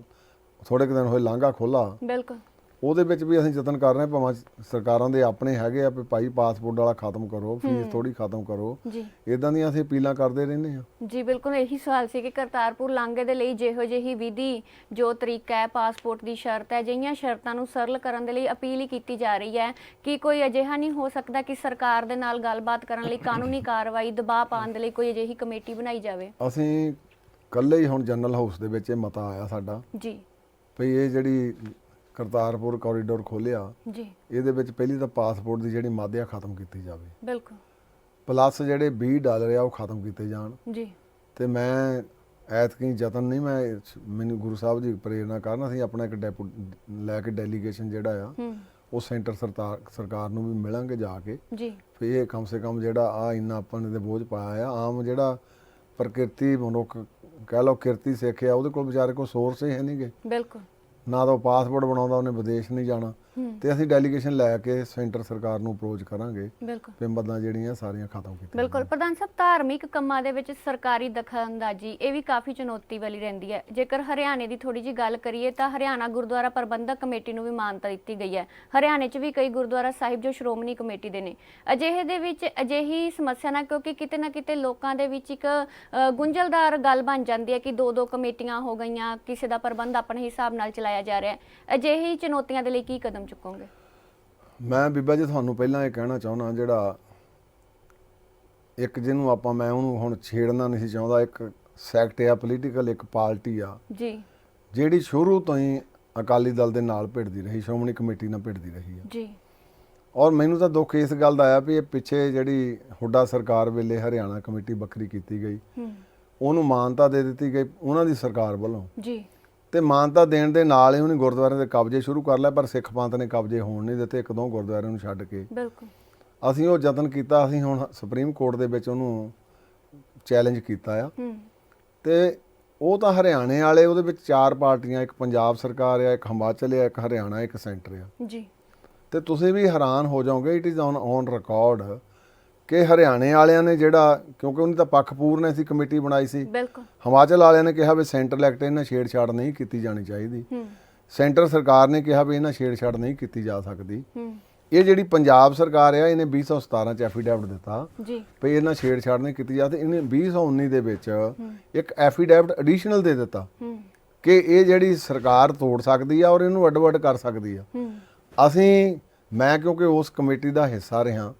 ਥੋੜੇ ਕੁ ਦਿਨ ਹੋਏ ਲਾਂਘਾ ਖੋਲਾ, ਬਿਲਕੁਲ, ਉਹਦੇ ਵਿੱਚ ਵੀ ਅਸੀਂ ਯਤਨ ਕਰ ਰਹੇ ਹਾਂ, ਭਾਵੇਂ ਸਰਕਾਰਾਂ ਦੇ ਆਪਣੇ ਹੈਗੇ ਆ ਵੀ ਭਾਈ ਪਾਸਪੋਰਟ ਵਾਲਾ ਖਤਮ ਕਰੋ, ਫੀਸ ਥੋੜੀ ਖਤਮ ਕਰੋ, ਜੀ ਇਦਾਂ ਦੀਆਂ ਅਸੀਂ ਅਪੀਲਾਂ ਕਰਦੇ ਰਹਿੰਦੇ ਹਾਂ। ਜੀ ਬਿਲਕੁਲ ਇਹੀ ਸਵਾਲ ਸੀ ਕਿ ਕਰਤਾਰਪੁਰ ਲਾਂਘੇ ਦੇ ਲਈ ਜਿਹੋ ਜਿਹੀ ਵਿਧੀ ਜੋ ਤਰੀਕਾ ਹੈ, ਪਾਸਪੋਰਟ ਦੀ ਸ਼ਰਤ ਹੈ, ਜਿਹੀਆਂ ਸ਼ਰਤਾਂ ਨੂੰ ਸਰਲ ਕਰਨ ਦੇ ਲਈ ਅਪੀਲ ਹੀ ਕੀਤੀ ਜਾ ਰਹੀ ਹੈ ਕਿ ਕੋਈ ਅਜਿਹਾ ਨਹੀਂ ਹੋ ਸਕਦਾ ਕਿ ਸਰਕਾਰ ਦੇ ਨਾਲ ਗੱਲਬਾਤ ਕਰਨ ਲਈ ਕਾਨੂੰਨੀ ਕਾਰਵਾਈ ਦਬਾਅ ਪਾਉਣ ਦੇ ਲਈ ਕੋਈ ਅਜਿਹੀ ਕਮੇਟੀ ਬਣਾਈ ਜਾਵੇ? ਅਸੀਂ ਕੱਲੇ ਹੀ ਹੁਣ ਜਨਰਲ ਹਾਊਸ ਦੇ ਵਿੱਚ ਇਹ ਮਤਾ ਆਇਆ ਸਾਡਾ ਜੀ ਵੀ ਇਹ ਜਿਹੜੀ ਕਰਤਾਰਪੁਰ ਕੋਰੀਡੋਰ ਖੋਲਿਆ, ਜੀ ਇਹਦੇ ਵਿੱਚ ਪਹਿਲੀ ਤਾਂ ਪਾਸਪੋਰਟ ਦੀ ਜਿਹੜੀ ਮਾਧਿਅਮ ਖਤਮ ਕੀਤੀ ਜਾਵੇ, ਬਿਲਕੁਲ ਪਲੱਸ ਜਿਹੜੇ $20 ਆ ਉਹ ਖਤਮ ਕੀਤੇ ਜਾਣ। ਜੀ ਤੇ ਮੈਂ ਐਤਕੀ ਯਤਨ ਨਹੀਂ, ਮੈਨੂੰ ਗੁਰੂ ਸਾਹਿਬ ਦੀ ਪ੍ਰੇਰਨਾ ਕਾਰਨ ਅਸੀਂ ਆਪਣਾ ਇੱਕ ਲੈ ਕੇ ਡੈਲੀਗੇਸ਼ਨ ਜਿਹੜਾ ਆ ਉਹ ਸੈਂਟਰ ਸਰਕਾਰ ਨੂੰ ਵੀ ਮਿਲਾਂਗੇ ਜਾ ਕੇ, ਜੀ ਵੀ ਇਹ ਕਮ ਸੇ ਕਮ ਜਿਹੜਾ ਆ ਇੰਨਾ ਆਪਾਂ ਨੇ ਤੇ ਬੋਝ ਪਾਇਆ ਆ। ਆਮ ਜਿਹੜਾ ਪ੍ਰਕਿਰਤੀ ਮਨੁੱਖ ਕਹਿ ਲਓ ਕਿਰਤੀ ਸਿੱਖ ਆ, ਉਹਦੇ ਕੋਲ ਵਿਚਾਰੇ ਕੋਲ ਸੋਰਸ ਹੀ ਹੈ ਨਹੀਂਗੇ, ਬਿਲਕੁਲ ਨਾ ਤਾਂ ਉਹ ਪਾਸਪੋਰਟ ਬਣਾਉਂਦਾ, ਉਹਨੇ ਵਿਦੇਸ਼ ਨਹੀਂ ਜਾਣਾ। ਤੇ ਅਸੀਂ ਡੈਲੀਗੇਸ਼ਨ ਲੈ ਕੇ ਸੈਂਟਰ ਸਰਕਾਰ ਨੂੰ ਅਪਰੋਚ ਕਰਾਂਗੇ ਬਿਲਕੁਲ ਵੀ ਮੱਦਾਂ ਜਿਹੜੀਆਂ ਸਾਰੀਆਂ ਖਤਮ ਕੀਤੀਆਂ। ਬਿਲਕੁਲ ਪ੍ਰਧਾਨ ਸਾਹਿਬ, ਧਾਰਮਿਕ ਕੰਮਾਂ ਦੇ ਵਿੱਚ ਸਰਕਾਰੀ ਦਖਲਅੰਦਾਜ਼ੀ ਇਹ ਵੀ ਕਾਫੀ ਚੁਣੌਤੀ ਵਾਲੀ ਰਹਿੰਦੀ ਹੈ। ਜੇਕਰ ਹਰਿਆਣੇ ਦੀ ਥੋੜੀ ਜੀ ਗੱਲ ਕਰੀਏ ਤਾਂ ਹਰਿਆਣਾ ਗੁਰਦੁਆਰਾ ਪ੍ਰਬੰਧਕ ਕਮੇਟੀ ਨੂੰ ਵੀ ਮਾਨਤਾ ਦਿੱਤੀ ਗਈ ਹੈ। ਹਰਿਆਣੇ 'ਚ ਵੀ ਕਈ ਗੁਰਦੁਆਰਾ ਸਾਹਿਬ ਜੋ ਸ਼੍ਰੋਮਣੀ ਕਮੇਟੀ ਦੇ ਨੇ। ਅਜਿਹੇ ਦੇ ਵਿੱਚ ਅਜਿਹੀ ਸਮੱਸਿਆ ਨਾ, ਕਿਉਂਕਿ ਕਿਤੇ ਨਾ ਕਿਤੇ ਲੋਕਾਂ ਦੇ ਵਿੱਚ ਇੱਕ ਗੁੰਝਲਦਾਰ ਗੱਲ ਬਣ ਜਾਂਦੀ ਹੈ ਕਿ ਦੋ ਕਮੇਟੀਆਂ ਹੋ ਗਈਆਂ, ਕਿਸੇ ਦਾ ਪ੍ਰਬੰਧ ਆਪਣੇ ਹਿਸਾਬ ਨਾਲ ਚਲਾਇਆ ਜਾ ਰਿਹਾ ਹੈ। ਅਜਿਹੀ ਚੁਣੌਤੀਆਂ ਦੇ ਲਈ ਕੀ ਕਦਮ ਚੁੱਕੋਗੇ? ਮੈਂ ਬੀਬਾ ਜੀ ਤੁਹਾਨੂੰ ਪਹਿਲਾਂ ਇਹ ਕਹਿਣਾ ਚਾਹੁੰਦਾ, ਜਿਹੜਾ ਇੱਕ ਜਿਹਨੂੰ ਮੈਂ ਉਹਨੂੰ ਹੁਣ ਛੇੜਨਾ ਨਹੀਂ ਸੀ ਚਾਹੁੰਦਾ, ਇੱਕ ਸੈਕਟ ਆ ਪੋਲੀਟੀਕਲ, ਇੱਕ ਪਾਰਟੀ ਆ ਜੀ ਜਿਹੜੀ ਸ਼ੁਰੂ ਤੋਂ ਹੀ ਅਕਾਲੀ ਦਲ ਦੇ ਨਾਲ ਭਿੜਦੀ ਰਹੀ, ਸ਼੍ਰੋਮਣੀ ਕਮੇਟੀ ਨਾਲ ਭਿੜਦੀ ਰਹੀ ਆ ਜੀ। ਔਰ ਮੈਨੂੰ ਤਾਂ ਦੁੱਖ ਇਸ ਗੱਲ ਦਾ ਆਇਆ ਵੀ ਇਹ ਪਿੱਛੇ ਜਿਹੜੀ ਹੁੱਡਾ ਸਰਕਾਰ ਵੇਲੇ ਹਰਿਆਣਾ ਕਮੇਟੀ ਵੱਖਰੀ ਕੀਤੀ ਗਈ, ਉਹਨੂੰ ਮਾਨਤਾ ਦੇ ਦਿੱਤੀ ਗਈ ਉਹਨਾਂ ਦੀ ਸਰਕਾਰ ਵੱਲੋਂ ਜੀ, ਤੇ ਮਾਨਤਾ ਦੇਣ ਦੇ ਨਾਲ ਹੀ ਉਹਨੇ ਗੁਰਦੁਆਰਿਆਂ ਦੇ ਕਬਜ਼ੇ ਸ਼ੁਰੂ ਕਰ ਲਿਆ, ਪਰ ਸਿੱਖ ਪੰਥ ਨੇ ਕਬਜ਼ੇ ਹੋਣ ਨਹੀਂ ਦਿੱਤੇ, ਇੱਕ ਦੋ ਗੁਰਦੁਆਰਿਆਂ ਨੂੰ ਛੱਡ ਕੇ। ਬਿਲਕੁਲ ਅਸੀਂ ਉਹ ਯਤਨ ਕੀਤਾ, ਅਸੀਂ ਹੁਣ ਸੁਪਰੀਮ ਕੋਰਟ ਦੇ ਵਿੱਚ ਉਹਨੂੰ ਚੈਲੰਜ ਕੀਤਾ ਆ। ਤੇ ਉਹ ਤਾਂ ਹਰਿਆਣੇ ਵਾਲੇ, ਉਹਦੇ ਵਿੱਚ 4 ਪਾਰਟੀਆਂ, ਇੱਕ ਪੰਜਾਬ ਸਰਕਾਰ ਆ, ਇੱਕ ਹਿਮਾਚਲ ਆ, ਇੱਕ ਹਰਿਆਣਾ, ਇੱਕ ਸੈਂਟਰ ਆ ਜੀ। ਤੇ ਤੁਸੀਂ ਵੀ ਹੈਰਾਨ ਹੋ ਜਾਓਗੇ, ਇਟ ਇਜ਼ ਔਨ ਰਿਕਾਰਡ ਕਿ ਹਰਿਆਣੇ ਵਾਲਿਆਂ ਨੇ ਜਿਹੜਾ, ਕਿਉਂਕਿ ਉਹਨੇ ਤਾਂ ਪੱਖ ਪੂਰਨ ਸੀ ਕਮੇਟੀ ਬਣਾਈ ਸੀ, ਹਿਮਾਚਲ ਵਾਲਿਆਂ ਨੇ ਕਿਹਾ ਵੀ ਸੈਂਟਰਲ ਐਕਟ ਇਹਨਾਂ ਛੇੜਛਾੜ ਨਹੀਂ ਕੀਤੀ ਜਾਣੀ ਚਾਹੀਦੀ, ਸੈਂਟਰ ਸਰਕਾਰ ਨੇ ਕਿਹਾ ਵੀ ਇਹਨਾਂ ਛੇੜਛਾੜ ਨਹੀਂ ਕੀਤੀ ਜਾ ਸਕਦੀ। ਇਹ ਜਿਹੜੀ ਪੰਜਾਬ ਸਰਕਾਰ ਆ, ਇਹਨੇ 2017 ਚ ਐਫੀਡੈਵਿਟ ਦਿੱਤਾ ਵੀ ਇਹਨਾਂ ਛੇੜਛਾੜ ਨਹੀਂ ਕੀਤੀ ਜਾਂਦੀ। ਇਹਨੇ 2019 ਦੇ ਵਿੱਚ ਇੱਕ ਐਫੀਡੈਵਿਟ ਐਡੀਸ਼ਨਲ ਦੇ ਦਿੱਤਾ ਕਿ ਇਹ ਜਿਹੜੀ ਸਰਕਾਰ ਤੋੜ ਸਕਦੀ ਆ ਔਰ ਇਹਨੂੰ ਅੱਡ-ਵੱਡ ਕਰ ਸਕਦੀ ਆ। ਮੈਂ ਕਿਉਂਕਿ ਉਸ ਕਮੇਟੀ ਦਾ ਹਿੱਸਾ ਰਿਹਾ,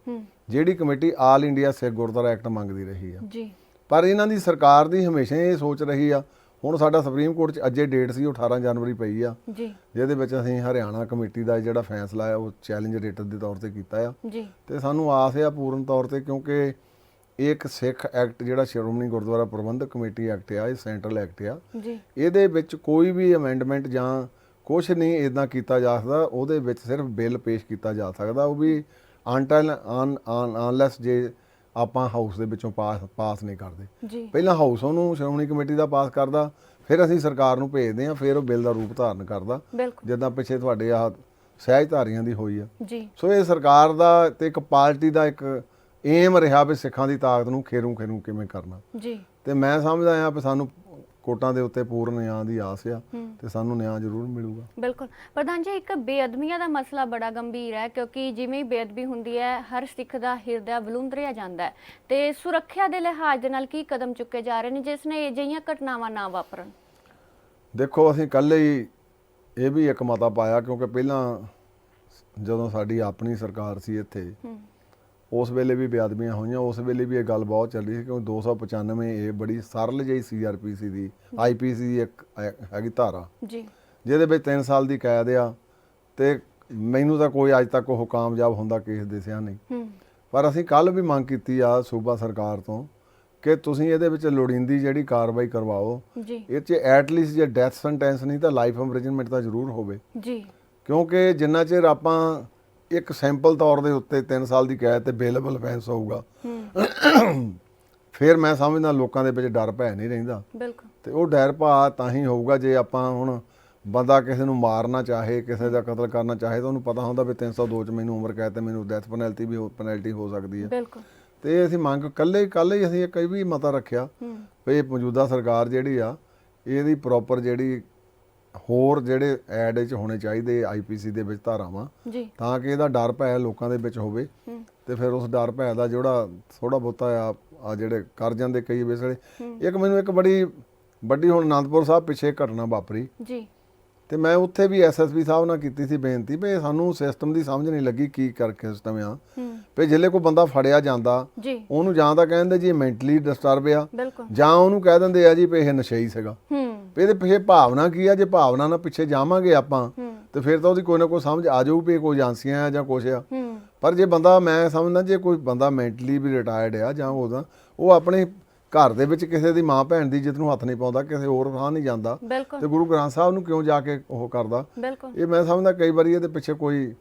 ਜਿਹੜੀ ਕਮੇਟੀ ਆਲ ਇੰਡੀਆ ਸਿੱਖ ਗੁਰਦੁਆਰਾ ਐਕਟ ਮੰਗਦੀ ਰਹੀ ਆ ਜੀ, ਪਰ ਇਹਨਾਂ ਦੀ ਸਰਕਾਰ ਦੀ ਹਮੇਸ਼ਾ ਇਹ ਸੋਚ ਰਹੀ ਆ। ਹੁਣ ਸਾਡਾ ਸੁਪਰੀਮ ਕੋਰਟ 'ਚ ਅੱਜੇ ਡੇਟ ਸੀ, ਉਹ 18 ਜਨਵਰੀ ਪਈ ਆ ਜੀ, ਜਿਹਦੇ ਵਿੱਚ ਅਸੀਂ ਹਰਿਆਣਾ ਕਮੇਟੀ ਦਾ ਜਿਹੜਾ ਫੈਸਲਾ ਆ ਉਹ ਚੈਲੰਜ ਰਿਟਨ ਦੇ ਤੌਰ ਤੇ ਕੀਤਾ ਆ ਜੀ। ਤੇ ਸਾਨੂੰ ਆਸ ਆ ਪੂਰਨ ਤੌਰ ਤੇ, ਕਿਉਂਕਿ ਇਹ ਇੱਕ ਸਿੱਖ ਐਕਟ ਜਿਹੜਾ ਸ਼੍ਰੋਮਣੀ ਗੁਰਦੁਆਰਾ ਪ੍ਰਬੰਧਕ ਕਮੇਟੀ ਐਕਟ ਆ, ਇਹ ਸੈਂਟਰਲ ਐਕਟ ਆ ਜੀ, ਇਹਦੇ ਵਿੱਚ ਕੋਈ ਵੀ ਅਮੈਂਡਮੈਂਟ ਜਾਂ ਕੁਛ ਨਹੀਂ ਇਦਾਂ ਕੀਤਾ ਜਾ ਸਕਦਾ। ਉਹਦੇ ਵਿੱਚ ਸਿਰਫ ਬਿੱਲ ਪੇਸ਼ ਕੀਤਾ ਜਾ ਸਕਦਾ, ਉਹ ਵੀ ਅਨਲੈਸ ਜੇ ਆਪਾਂ ਹਾਊਸ ਦੇ ਵਿੱਚੋਂ ਪਾਸ ਨਹੀਂ ਕਰਦੇ। ਪਹਿਲਾਂ ਹਾਊਸ ਉਹਨੂੰ ਸ਼੍ਰੋਮਣੀ ਕਮੇਟੀ ਦਾ ਪਾਸ ਕਰਦਾ, ਫਿਰ ਅਸੀਂ ਸਰਕਾਰ ਨੂੰ ਭੇਜਦੇ ਹਾਂ, ਫਿਰ ਉਹ ਬਿੱਲ ਦਾ ਰੂਪ ਧਾਰਨ ਕਰਦਾ, ਜਿੱਦਾਂ ਪਿੱਛੇ ਤੁਹਾਡੇ ਆਹ ਸਹਿਜਧਾਰੀਆਂ ਦੀ ਹੋਈ ਆ। ਸੋ ਇਹ ਸਰਕਾਰ ਦਾ ਤੇ ਇੱਕ ਪਾਰਟੀ ਦਾ ਇੱਕ ਏਮ ਰਿਹਾ ਵੀ ਸਿੱਖਾਂ ਦੀ ਤਾਕਤ ਨੂੰ ਖੇਰੂ ਕਿਵੇਂ ਕਰਨਾ। ਤੇ ਮੈਂ ਸਮਝਦਾ ਆ ਵੀ ਸਾਨੂੰ ਕੋਟਾਂ ਦੇ ਉੱਤੇ ਪੂਰਨ ਨਿਆਂ ਦੀ ਆਸ ਆ ਤੇ ਸਾਨੂੰ ਨਿਆਂ ਜ਼ਰੂਰ ਮਿਲੂਗਾ। ਬਿਲਕੁਲ ਪ੍ਰਧਾਨ ਜੀ, ਇੱਕ ਬੇਅਦਬੀਆਂ ਦਾ ਮਸਲਾ ਬੜਾ ਗੰਭੀਰ ਹੈ, ਕਿਉਂਕਿ ਜਿਵੇਂ ਬੇਅਦਬੀ ਹੁੰਦੀ ਹੈ ਹਰ ਸਿੱਖ ਦਾ ਹਿਰਦਾ ਵਲੂੰਦਰਿਆ ਜਾਂਦਾ ਹੈ, ਤੇ ਸੁਰੱਖਿਆ ਦੇ ਲਿਹਾਜ਼ ਦੇ ਨਾਲ ਕੀ ਕਦਮ ਚੁੱਕੇ ਜਾ ਰਹੇ ਨੇ ਜਿਸ ਨੇ ਅਜਿਹੀਆਂ ਘਟਨਾਵਾਂ ਨਾ ਵਾਪਰਨ? ਦੇਖੋ, ਅਸੀਂ ਕੱਲ੍ਹ ਹੀ ਇਹ ਵੀ ਇੱਕ ਮਤਾ ਪਾਇਆ, ਕਿਉਂਕਿ ਪਹਿਲਾਂ ਜਦੋਂ ਸਾਡੀ ਆਪਣੀ ਸਰਕਾਰ ਸੀ ਇੱਥੇ, ਉਸ ਵੇਲੇ ਵੀ ਬੇਅਦਬੀਆਂ ਹੋਈਆਂ, ਉਸ ਵੇਲੇ ਵੀ ਇਹ ਗੱਲ ਬਹੁਤ ਚੱਲ ਰਹੀ ਸੀ, ਕਿਉਂਕਿ 295 ਇਹ ਬੜੀ ਸਰਲ ਜਿਹੀ CRPC ਦੀ IPC ਦੀ ਇੱਕ ਹੈਗੀ ਧਾਰਾ ਜੀ, ਜਿਹਦੇ ਵਿੱਚ 3 ਸਾਲ ਦੀ ਕੈਦ ਆ। ਤੇ ਮੈਨੂੰ ਤਾਂ ਕੋਈ ਅੱਜ ਤੱਕ ਉਹ ਕਾਮਯਾਬ ਹੁੰਦਾ ਕੇਸ ਦਿਸਿਆ ਨਹੀਂ, ਪਰ ਅਸੀਂ ਕੱਲ੍ਹ ਵੀ ਮੰਗ ਕੀਤੀ ਆ ਸੂਬਾ ਸਰਕਾਰ ਤੋਂ ਕਿ ਤੁਸੀਂ ਇਹਦੇ ਵਿੱਚ ਲੋੜੀਂਦੀ ਜਿਹੜੀ ਕਾਰਵਾਈ ਕਰਵਾਓ, ਇਹ 'ਚ ਐਟਲੀਸਟ ਜੇ ਡੈਥ ਸੈਂਟੈਂਸ ਨਹੀਂ ਤਾਂ ਲਾਈਫ ਇੰਪ੍ਰਿਜ਼ਨਮੈਂਟ ਤਾਂ ਜ਼ਰੂਰ ਹੋਵੇ ਜੀ, ਕਿਉਂਕਿ ਜਿੰਨਾ ਚਿਰ ਆਪਾਂ ਇੱਕ ਸੈਂਪਲ ਤੌਰ ਦੇ ਉੱਤੇ 3 ਸਾਲ ਦੀ ਕੈਦ ਤੇ ਬੇਲੇਬਲ ਫੈਂਸ ਹੋਊਗਾ, ਫਿਰ ਮੈਂ ਸਮਝਦਾ ਲੋਕਾਂ ਦੇ ਵਿੱਚ ਡਰ ਭੈ ਨਹੀਂ ਰਹਿੰਦਾ। ਤੇ ਉਹ ਡਰ ਭਾ ਤਾਂ ਹੀ ਹੋਊਗਾ ਜੇ ਆਪਾਂ ਹੁਣ ਬੰਦਾ ਕਿਸੇ ਨੂੰ ਮਾਰਨਾ ਚਾਹੇ, ਕਿਸੇ ਦਾ ਕਤਲ ਕਰਨਾ ਚਾਹੇ, ਤਾਂ ਉਹਨੂੰ ਪਤਾ ਹੁੰਦਾ ਵੀ 302 'ਚ ਮੈਨੂੰ ਉਮਰ ਕੈਦ ਤੇ ਮੈਨੂੰ ਡੈਥ ਪੈਨਲਟੀ ਹੋ ਸਕਦੀ ਹੈ। ਤੇ ਅਸੀਂ ਮੰਗ ਕੱਲ੍ਹ ਹੀ ਅਸੀਂ ਇੱਕ ਵੀ ਮਤਾ ਰੱਖਿਆ ਵੀ ਇਹ ਮੌਜੂਦਾ ਸਰਕਾਰ ਜਿਹੜੀ ਆ ਇਹਦੀ ਪ੍ਰੋਪਰ ਜਿਹੜੀ ਹੋਰ ਜਿਹੜੇ ਐਡ 'ਚ ਹੋਣੇ ਚਾਹੀਦੇ ਆਈਪੀਸੀ ਦੇ ਵਿੱਚ ਧਾਰਾਵਾਂ, ਜੀ ਤਾਂ ਕਿ ਇਹਦਾ ਡਰ ਭੈ ਲੋਕਾਂ ਦੇ ਵਿੱਚ ਹੋਵੇ ਤੇ ਫਿਰ ਉਸ ਡਰ ਭੈ ਦਾ ਜਿਹੜਾ ਥੋੜਾ ਬਹੁਤਾ ਆ ਜਿਹੜੇ ਕਰ ਜਾਂਦੇ ਕਈ ਵੇਲੇ। ਇੱਕ ਮੈਨੂੰ ਇੱਕ ਬੜੀ ਵੱਡੀ ਹੁਣ ਅਨੰਦਪੁਰ ਸਾਹਿਬ ਪਿੱਛੇ ਘਟਨਾ ਵਾਪਰੀ ਜੀ, ਤੇ ਮੈਂ ਉੱਥੇ ਵੀ ਐਸਐਸਪੀ ਸਾਹਿਬ ਨਾਲ ਕੀਤੀ ਸੀ ਬੇਨਤੀ ਵੀ ਸਾਨੂੰ ਸਿਸਟਮ ਦੀ ਸਮਝ ਨਹੀਂ ਲੱਗੀ ਕੀ ਕਰਕੇ ਸਿਸਟਮ ਆ ਵੀ ਜਿੱਲੇ ਕੋਈ ਬੰਦਾ ਫੜਿਆ ਜਾਂਦਾ ਜੀ ਉਹਨੂੰ ਜਾਂ ਤਾਂ ਕਹਿੰਦੇ ਜੀ ਮੈਂਟਲੀ ਡਿਸਟਰਬ ਆ, ਬਿਲਕੁਲ, ਜਾਂ ਉਹਨੂੰ ਕਹਿ ਦਿੰਦੇ ਆ ਜੀ ਵੀ ਇਹ ਨਸ਼ਈ ਸੀਗਾ। ਵੀ ਇਹਦੇ ਪਿੱਛੇ ਭਾਵਨਾ ਕੀ ਆ? ਜੇ ਭਾਵਨਾ ਨਾਲ ਪਿੱਛੇ ਜਾਵਾਂਗੇ ਆਪਾਂ ਤੇ ਫਿਰ ਤਾਂ ਉਹਦੀ ਕੋਈ ਨਾ ਕੋਈ ਸਮਝ ਆ ਜਾਊ ਵੀ ਕੋਈ ਏਜੰਸੀਆਂ ਆ ਜਾਂ ਕੁਛ ਆ। ਪਰ ਜੇ ਬੰਦਾ, ਮੈਂ ਸਮਝਦਾ ਜੇ ਕੋਈ ਬੰਦਾ ਮੈਂਟਲੀ ਵੀ ਰਿਟਾਇਰਡ ਆ ਜਾਂ ਉਹਦਾ, ਉਹ ਆਪਣੇ ਘਰ ਦੇ ਵਿੱਚ ਕਿਸੇ ਦੀ ਮਾਂ ਭੈਣ ਦੀ ਇੱਜ਼ਤ ਨੂੰ ਹੱਥ ਨਹੀਂ ਪਾਉਂਦਾ, ਕਿਸੇ ਹੋਰ ਥਾਂ ਨਹੀਂ ਜਾਂਦਾ, ਤੇ ਗੁਰੂ ਗ੍ਰੰਥ ਸਾਹਿਬ ਨੂੰ ਕਿਉਂ ਜਾ ਕੇ ਉਹ ਕਰਦਾ? ਇਹ ਮੈਂ ਸਮਝਦਾ ਕਈ ਵਾਰੀ ਇਹਦੇ ਪਿੱਛੇ ਕੋਈ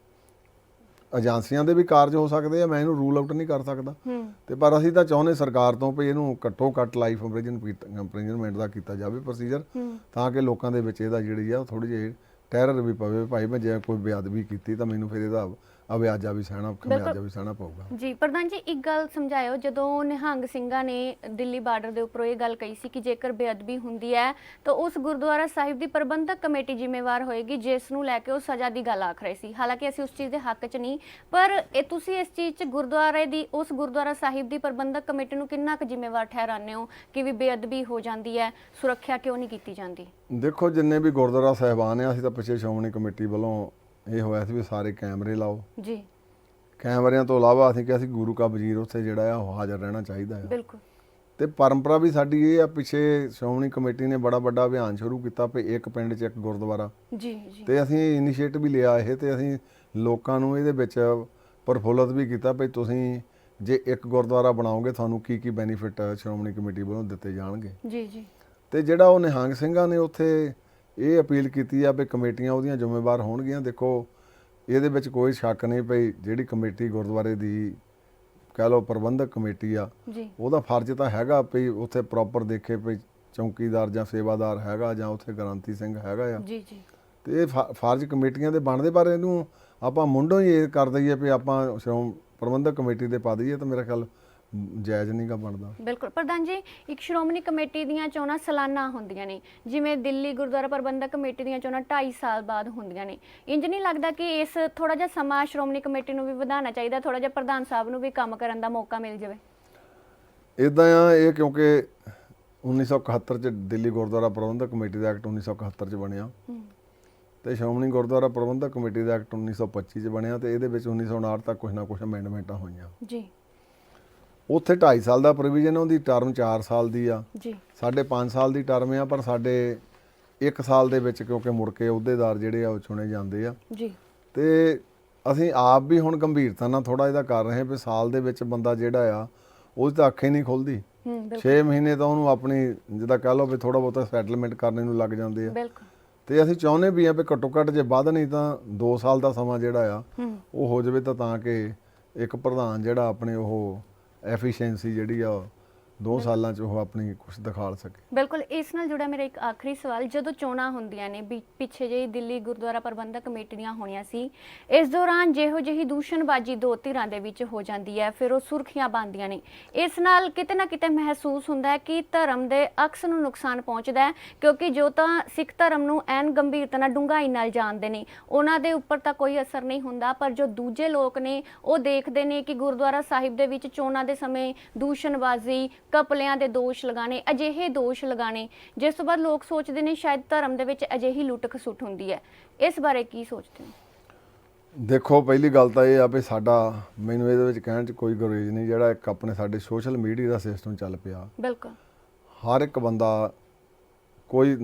ਏਜੰਸੀਆਂ ਦੇ ਵੀ ਕਾਰਜ ਹੋ ਸਕਦੇ ਆ, ਮੈਂ ਇਹਨੂੰ ਰੂਲ ਆਊਟ ਨਹੀਂ ਕਰ ਸਕਦਾ। ਤੇ ਪਰ ਅਸੀਂ ਤਾਂ ਚਾਹੁੰਦੇ ਸਰਕਾਰ ਤੋਂ ਵੀ ਇਹਨੂੰ ਘੱਟੋ ਘੱਟ ਲਾਈਫ ਇੰਪ੍ਰਿਜ਼ਨਮੈਂਟ ਦਾ ਕੀਤਾ ਜਾਵੇ ਪ੍ਰੋਸੀਜਰ, ਤਾਂ ਕਿ ਲੋਕਾਂ ਦੇ ਵਿੱਚ ਇਹਦਾ ਜਿਹੜੀ ਆ ਥੋੜੀ ਜਿਹੀ ਟੈਰਰ ਵੀ ਪਵੇ, ਭਾਈ ਮੈਂ ਜੇ ਕੋਈ ਬੇਅਦਬੀ ਕੀਤੀ ਤਾਂ ਮੈਨੂੰ ਫਿਰ ਇਹਦਾ ਅਵਿਆਜਾ ਵੀ ਸਹਿਣਾ, ਖਮਿਆਜਾ ਵੀ ਸਹਿਣਾ ਪਊਗਾ। ਜੀ ਪ੍ਰਧਾਨ ਜੀ, ਇੱਕ ਗੱਲ ਸਮਝਾਇਓ, ਜਦੋਂ ਨਿਹੰਗ ਸਿੰਘਾਂ ਨੇ ਦਿੱਲੀ ਬਾਰਡਰ ਦੇ ਉੱਪਰੋਂ ਇਹ ਗੱਲ ਕਹੀ ਸੀ ਕਿ ਜੇਕਰ ਬੇਅਦਬੀ ਹੁੰਦੀ ਹੈ ਤਾਂ ਉਸ ਗੁਰਦੁਆਰਾ ਸਾਹਿਬ ਦੀ ਪ੍ਰਬੰਧਕ ਕਮੇਟੀ ਜ਼ਿੰਮੇਵਾਰ ਹੋਏਗੀ, ਜਿਸ ਨੂੰ ਲੈ ਕੇ ਉਹ ਸਜ਼ਾ ਦੀ ਗੱਲ ਆਖ ਰਹੇ ਸੀ। ਹਾਲਾਂਕਿ ਅਸੀਂ ਉਸ ਚੀਜ਼ ਦੇ ਹੱਕ 'ਚ ਨਹੀਂ, ਪਰ ਇਹ ਤੁਸੀਂ ਇਸ ਚੀਜ਼ 'ਚ ਗੁਰਦੁਆਰੇ ਦੀ, ਉਸ ਗੁਰਦੁਆਰਾ ਸਾਹਿਬ ਦੀ ਪ੍ਰਬੰਧਕ ਕਮੇਟੀ ਨੂੰ ਕਿੰਨਾ ਕੁ ਜ਼ਿੰਮੇਵਾਰ ਠਹਿਰਾਉਂਦੇ ਹੋ ਕਿ ਵੀ ਬੇਅਦਬੀ ਹੋ ਜਾਂਦੀ ਹੈ, ਸੁਰੱਖਿਆ ਕਿਉਂ ਨਹੀਂ ਕੀਤੀ ਜਾਂਦੀ? ਦੇਖੋ, ਜਿੰਨੇ ਵੀ ਗੁਰਦੁਆਰਾ ਸਾਹਿਬਾਨ ਆ, ਅਸੀਂ ਤਾਂ ਪਿੱਛੇ ਸ਼੍ਰੋਮਣੀ ਕਮੇਟੀ ਵੱਲੋਂ ਇਹ ਹੋਇਆ ਸੀ ਵੀ ਸਾਰੇ ਕੈਮਰੇ ਲਾਓ ਜੀ। ਕੈਮਰਿਆਂ ਤੋਂ ਇਲਾਵਾ ਅਸੀਂ ਕਿਹਾ ਸੀ ਗੁਰੂ ਕਾ ਵਜ਼ੀਰ ਉੱਥੇ ਜਿਹੜਾ ਆ ਉਹ ਹਾਜ਼ਰ ਰਹਿਣਾ ਚਾਹੀਦਾ ਹੈ। ਬਿਲਕੁਲ। ਤੇ ਪਰੰਪਰਾ ਵੀ ਸਾਡੀ ਇਹ ਆ, ਪਿੱਛੇ ਸ਼੍ਰੋਮਣੀ ਕਮੇਟੀ ਨੇ ਬੜਾ ਵੱਡਾ ਅਭਿਆਨ ਸ਼ੁਰੂ ਕੀਤਾ ਵੀ ਇੱਕ ਪਿੰਡ 'ਚ ਇੱਕ ਗੁਰਦੁਆਰਾ ਜੀ। ਤੇ ਅਸੀਂ ਇਨੀਸ਼ੀਏਟਿਵ ਵੀ ਲਿਆ ਇਹ, ਤੇ ਅਸੀਂ ਲੋਕਾਂ ਨੂੰ ਇਹਦੇ ਵਿੱਚ ਪ੍ਰਫੁੱਲਤ ਵੀ ਕੀਤਾ ਵੀ ਤੁਸੀਂ ਜੇ ਇੱਕ ਗੁਰਦੁਆਰਾ ਬਣਾਓਗੇ ਤੁਹਾਨੂੰ ਕੀ ਕੀ ਬੈਨੀਫਿਟ ਸ਼੍ਰੋਮਣੀ ਕਮੇਟੀ ਵੱਲੋਂ ਦਿੱਤੇ ਜਾਣਗੇ ਜੀ। ਤੇ ਜਿਹੜਾ ਉਹ ਨਿਹੰਗ ਸਿੰਘਾਂ ਨੇ ਉੱਥੇ ਇਹ ਅਪੀਲ ਕੀਤੀ ਆ ਵੀ ਕਮੇਟੀਆਂ ਉਹਦੀਆਂ ਜ਼ਿੰਮੇਵਾਰ ਹੋਣਗੀਆਂ। ਦੇਖੋ, ਇਹਦੇ ਵਿੱਚ ਕੋਈ ਸ਼ੱਕ ਨਹੀਂ ਪਈ, ਜਿਹੜੀ ਕਮੇਟੀ ਗੁਰਦੁਆਰੇ ਦੀ ਕਹਿ ਲਓ ਪ੍ਰਬੰਧਕ ਕਮੇਟੀ ਆ, ਉਹਦਾ ਫਰਜ਼ ਤਾਂ ਹੈਗਾ ਵੀ ਉੱਥੇ ਪ੍ਰੋਪਰ ਦੇਖੇ ਵੀ ਚੌਕੀਦਾਰ ਜਾਂ ਸੇਵਾਦਾਰ ਹੈਗਾ ਜਾਂ ਉੱਥੇ ਗ੍ਰੰਥੀ ਸਿੰਘ ਹੈਗਾ ਆ ਜੀ। ਤੇ ਇਹ ਫਰਜ਼ ਕਮੇਟੀਆਂ ਦੇ ਬਣਦੇ, ਪਰ ਇਹਨੂੰ ਆਪਾਂ ਮੁੰਡੋਂ ਹੀ ਇਹ ਕਰ ਦਈਏ ਵੀ ਆਪਾਂ ਪ੍ਰਬੰਧਕ ਕਮੇਟੀ ਦੇ ਪਾ ਦਈਏ ਤਾਂ ਮੇਰਾ ਖਿਆਲ ਜਾਇਜ਼ ਨਹੀਂ ਗਾ ਬਣਦਾ। ਬਿਲਕੁਲ ਪ੍ਰਧਾਨ ਜੀ, ਇੱਕ ਸ਼੍ਰੋਮਣੀ ਕਮੇਟੀ ਦੀਆਂ ਚੋਣਾਂ ਸਾਲਾਨਾ ਹੁੰਦੀਆਂ ਨੇ, ਜਿਵੇਂ ਦਿੱਲੀ ਗੁਰਦੁਆਰਾ ਪ੍ਰਬੰਧਕ ਕਮੇਟੀ ਦੀਆਂ ਚੋਣਾਂ 2.5 ਸਾਲ ਬਾਅਦ ਹੁੰਦੀਆਂ ਨੇ। ਇੰਜ ਨਹੀਂ ਲੱਗਦਾ ਕਿ ਇਸ ਥੋੜਾ ਜਿਹਾ ਸਮਾਂ ਸ਼੍ਰੋਮਣੀ ਕਮੇਟੀ ਨੂੰ ਵੀ ਵਧਾਉਣਾ ਚਾਹੀਦਾ, ਥੋੜਾ ਜਿਹਾ ਪ੍ਰਧਾਨ ਸਾਹਿਬ ਨੂੰ ਵੀ ਕੰਮ ਕਰਨ ਦਾ ਮੌਕਾ ਮਿਲ ਜਾਵੇ? ਇਦਾਂ ਆ ਇਹ, ਕਿਉਂਕਿ 1971 ਚ ਦਿੱਲੀ ਗੁਰਦੁਆਰਾ ਪ੍ਰਬੰਧਕ ਕਮੇਟੀ ਦਾ ਐਕਟ 1971 ਚ ਬਣਿਆ ਤੇ ਸ਼੍ਰੋਮਣੀ ਗੁਰਦੁਆਰਾ ਪ੍ਰਬੰਧਕ ਕਮੇਟੀ ਦਾ ਐਕਟ 1925 ਚ ਬਣਿਆ, ਤੇ ਇਹਦੇ ਵਿੱਚ 1959 ਤੱਕ ਕੁਝ ਨਾ ਕੁਝ ਅਮੈਂਡਮੈਂਟਾਂ ਹੋਈਆਂ ਜੀ। ਉੱਥੇ 2.5 ਸਾਲ ਦਾ ਪ੍ਰੋਵੀਜ਼ਨ, ਉਹਦੀ ਟਰਮ 4 ਸਾਲ ਦੀ ਆ ਜੀ। ਸਾਡੇ 5 ਸਾਲ ਦੀ ਟਰਮ ਆ, ਪਰ ਸਾਡੇ 1 ਸਾਲ ਦੇ ਵਿੱਚ ਕਿਉਂਕਿ ਮੁੜ ਕੇ ਅਹੁਦੇਦਾਰ ਜਿਹੜੇ ਆ ਉਹ ਚੁਣੇ ਜਾਂਦੇ ਆ ਜੀ। ਤੇ ਅਸੀਂ ਆਪ ਵੀ ਹੁਣ ਗੰਭੀਰਤਾ ਨਾਲ ਥੋੜਾ ਇਹਦਾ ਕਰ ਰਹੇ ਵੀ ਸਾਲ ਦੇ ਵਿੱਚ ਬੰਦਾ ਜਿਹੜਾ ਆ ਉਹਦੀ ਤਾਂ ਅੱਖ ਹੀ ਨਹੀਂ ਖੁੱਲਦੀ। 6 ਮਹੀਨੇ ਤਾਂ ਉਹਨੂੰ ਆਪਣੀ ਜਿੱਦਾਂ ਕਹਿ ਲਓ ਵੀ ਥੋੜਾ ਬਹੁਤਾ ਸੈਟਲਮੈਂਟ ਕਰਨੇ ਨੂੰ ਲੱਗ ਜਾਂਦੇ ਆ। ਤੇ ਅਸੀਂ ਚਾਹੁੰਦੇ ਵੀ ਆ ਵੀ ਘੱਟੋ ਘੱਟ ਜੇ ਵੱਧ ਨਹੀਂ ਤਾਂ 2 ਸਾਲ ਦਾ ਸਮਾਂ ਜਿਹੜਾ ਆ ਉਹ ਹੋ ਜਾਵੇ, ਤਾਂ ਕਿ ਇੱਕ ਪ੍ਰਧਾਨ ਜਿਹੜਾ ਆਪਣੇ ਉਹ ਐਫੀਸ਼ੀਐਂਸੀ ਜਿਹੜੀ ਆ 2 ਸਾਲਾਂ 'ਚ ਉਹ ਆਪਣੀ ਕੁਛ ਦਿਖਾ ਸਕੇ। ਬਿਲਕੁਲ। ਇਸ ਨਾਲ ਜੁੜਾ ਮੇਰਾ ਇੱਕ ਆਖਰੀ ਸਵਾਲ, ਜਦੋਂ ਚੋਣਾਂ ਹੁੰਦੀਆਂ ਨੇ, ਪਿੱਛੇ ਜਿਹੀ ਦਿੱਲੀ ਗੁਰਦੁਆਰਾ ਪ੍ਰਬੰਧਕ ਕਮੇਟੀ ਦੀਆਂ ਹੋਣੀਆਂ ਸੀ, ਇਸ ਦੌਰਾਨ ਜਿਹੋ ਜਿਹੀ ਦੂਸ਼ਣਬਾਜ਼ੀ ਦੋ ਧਿਰਾਂ ਦੇ ਵਿੱਚ ਹੋ ਜਾਂਦੀ ਹੈ, ਫਿਰ ਉਹ ਸੁਰਖੀਆਂ ਬਣਦੀਆਂ ਨੇ। ਇਸ ਨਾਲ ਕਿਤੇ ਨਾ ਕਿਤੇ ਮਹਿਸੂਸ ਹੁੰਦਾ ਹੈ ਕਿ ਧਰਮ ਦੇ ਅਕਸ ਨੂੰ ਨੁਕਸਾਨ ਪਹੁੰਚਦਾ ਹੈ, ਕਿਉਂਕਿ ਜੋ ਤਾਂ ਸਿੱਖ ਧਰਮ ਨੂੰ ਐਨ ਗੰਭੀਰਤਾ ਨਾਲ ਡੂੰਘਾਈ ਨਾਲ ਜਾਣਦੇ ਨੇ ਉਹਨਾਂ ਦੇ ਉੱਪਰ ਤਾਂ ਕੋਈ ਅਸਰ ਨਹੀਂ ਹੁੰਦਾ, ਪਰ ਜੋ ਦੂਜੇ ਲੋਕ ਨੇ ਉਹ ਦੇਖਦੇ ਨੇ ਕਿ ਗੁਰਦੁਆਰਾ ਸਾਹਿਬ ਦੇ ਵਿੱਚ ਚੋਣਾਂ ਦੇ ਸਮੇਂ ਦੂਸ਼ਣਬਾਜ਼ੀ, ਕਪਲਿਆਂ ਦੇ ਦੋਸ਼ ਲਗਾਣੇ, ਅਜਿਹੇ ਦੋਸ਼ ਲਗਾਣੇ, ਜਿਸ ਤੋਂ ਬਾਅਦ ਲੋਕ ਸੋਚਦੇ ਨੇ ਸ਼ਾਇਦ ਧਰਮ ਦੇ ਵਿੱਚ ਅਜਿਹੀ ਲੁੱਟ ਖਸੁੱਟ ਹੁੰਦੀ ਹੈ। ਇਸ ਬਾਰੇ ਕੀ ਸੋਚਦੇ ਹੋ? ਦੇਖੋ, ਪਹਿਲੀ ਗੱਲ ਤਾਂ ਇਹ ਆ ਵੀ ਸਾਡਾ, ਮੈਨੂੰ ਇਹਦੇ ਵਿੱਚ ਕਹਿਣ 'ਚ ਕੋਈ ਗੁਰੇਜ਼ ਨਹੀਂ, ਜਿਹੜਾ ਇੱਕ ਆਪਣੇ ਸਾਡੇ ਸੋਸ਼ਲ ਮੀਡੀਆ ਦਾ ਸਿਸਟਮ ਚੱਲ ਪਿਆ। ਬਿਲਕੁਲ। ਹਰ ਇੱਕ ਬੰਦਾ ਕੋਈ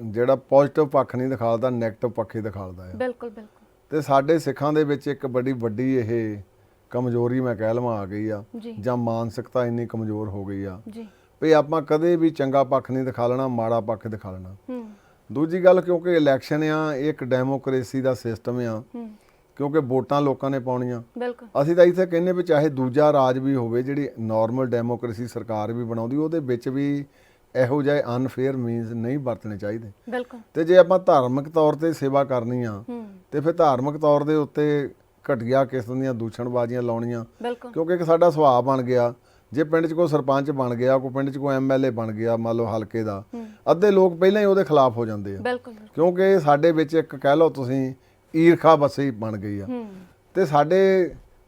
ਜਿਹੜਾ ਪੋਜ਼ਿਟਿਵ ਪੱਖ ਨਹੀਂ ਦਿਖਾਉਂਦਾ, ਨੈਗੇਟਿਵ ਪੱਖ ਹੀ ਦਿਖਾਉਂਦਾ ਹੈ। ਬਿਲਕੁਲ ਬਿਲਕੁਲ। ਤੇ ਸਾਡੇ ਸਿੱਖਾਂ ਦੇ ਵਿੱਚ ਇੱਕ ਬੜੀ ਵੱਡੀ ਇਹ ਕਮਜ਼ੋਰੀ ਮੈਂ ਕਹਿ ਲਵਾਂ ਆ ਗਈ ਆ, ਜਾਂ ਮਾਨਸਿਕਤਾ ਇੰਨੀ ਕਮਜ਼ੋਰ ਹੋ ਗਈ ਆ ਵੀ ਆਪਾਂ ਕਦੇ ਵੀ ਚੰਗਾ ਪੱਖ ਨਹੀਂ ਦਿਖਾ ਲੈਣਾ, ਮਾੜਾ ਪੱਖ ਦਿਖਾ ਲੈਣਾ। ਦੂਜੀ ਗੱਲ, ਕਿਉਂਕਿ ਇਲੈਕਸ਼ਨ ਆ, ਇੱਕ ਡੈਮੋਕ੍ਰੇਸੀ ਦਾ ਸਿਸਟਮ ਆ, ਕਿਉਂਕਿ ਵੋਟਾਂ ਲੋਕਾਂ ਨੇ ਪਾਉਣੀਆਂ। ਅਸੀਂ ਤਾਂ ਇੱਥੇ ਕਹਿੰਦੇ ਵੀ ਚਾਹੇ ਦੂਜਾ ਰਾਜ ਵੀ ਹੋਵੇ, ਜਿਹੜੀ ਨਾਰਮਲ ਡੈਮੋਕ੍ਰੇਸੀ ਸਰਕਾਰ ਵੀ ਬਣਾਉਂਦੀ, ਉਹਦੇ ਵਿੱਚ ਵੀ ਇਹੋ ਜਿਹੇ ਅਨਫੇਅਰ ਮੀਨਸ ਨਹੀਂ ਵਰਤਣੇ ਚਾਹੀਦੇ। ਤੇ ਜੇ ਆਪਾਂ ਧਾਰਮਿਕ ਤੌਰ ਤੇ ਸੇਵਾ ਕਰਨੀ ਆ ਤੇ ਫਿਰ ਧਾਰਮਿਕ ਤੌਰ ਦੇ ਉੱਤੇ ਘਟੀਆ ਕਿਸਮ ਦੀਆਂ ਦੂਸ਼ਣਬਾਜ਼ੀਆਂ ਲਾਉਣੀਆਂ, ਕਿਉਂਕਿ ਇੱਕ ਸਾਡਾ ਸੁਭਾਅ ਬਣ ਗਿਆ, ਜੇ ਪਿੰਡ 'ਚ ਕੋਈ ਸਰਪੰਚ ਬਣ ਗਿਆ, ਕੋਈ ਪਿੰਡ 'ਚ ਕੋਈ ਐਮਐਲਏ ਬਣ ਗਿਆ, ਮੰਨ ਲਓ ਹਲਕੇ ਦਾ, ਅੱਧੇ ਲੋਕ ਪਹਿਲਾਂ ਹੀ ਉਹਦੇ ਖਿਲਾਫ ਹੋ ਜਾਂਦੇ ਆ, ਬਿਲਕੁਲ ਕਿਉਂਕਿ ਸਾਡੇ ਵਿੱਚ ਇੱਕ ਕਹਿ ਲਓ ਤੁਸੀਂ ਈਰਖਾ ਬਸੀ ਬਣ ਗਈ ਆ। ਤੇ ਸਾਡੇ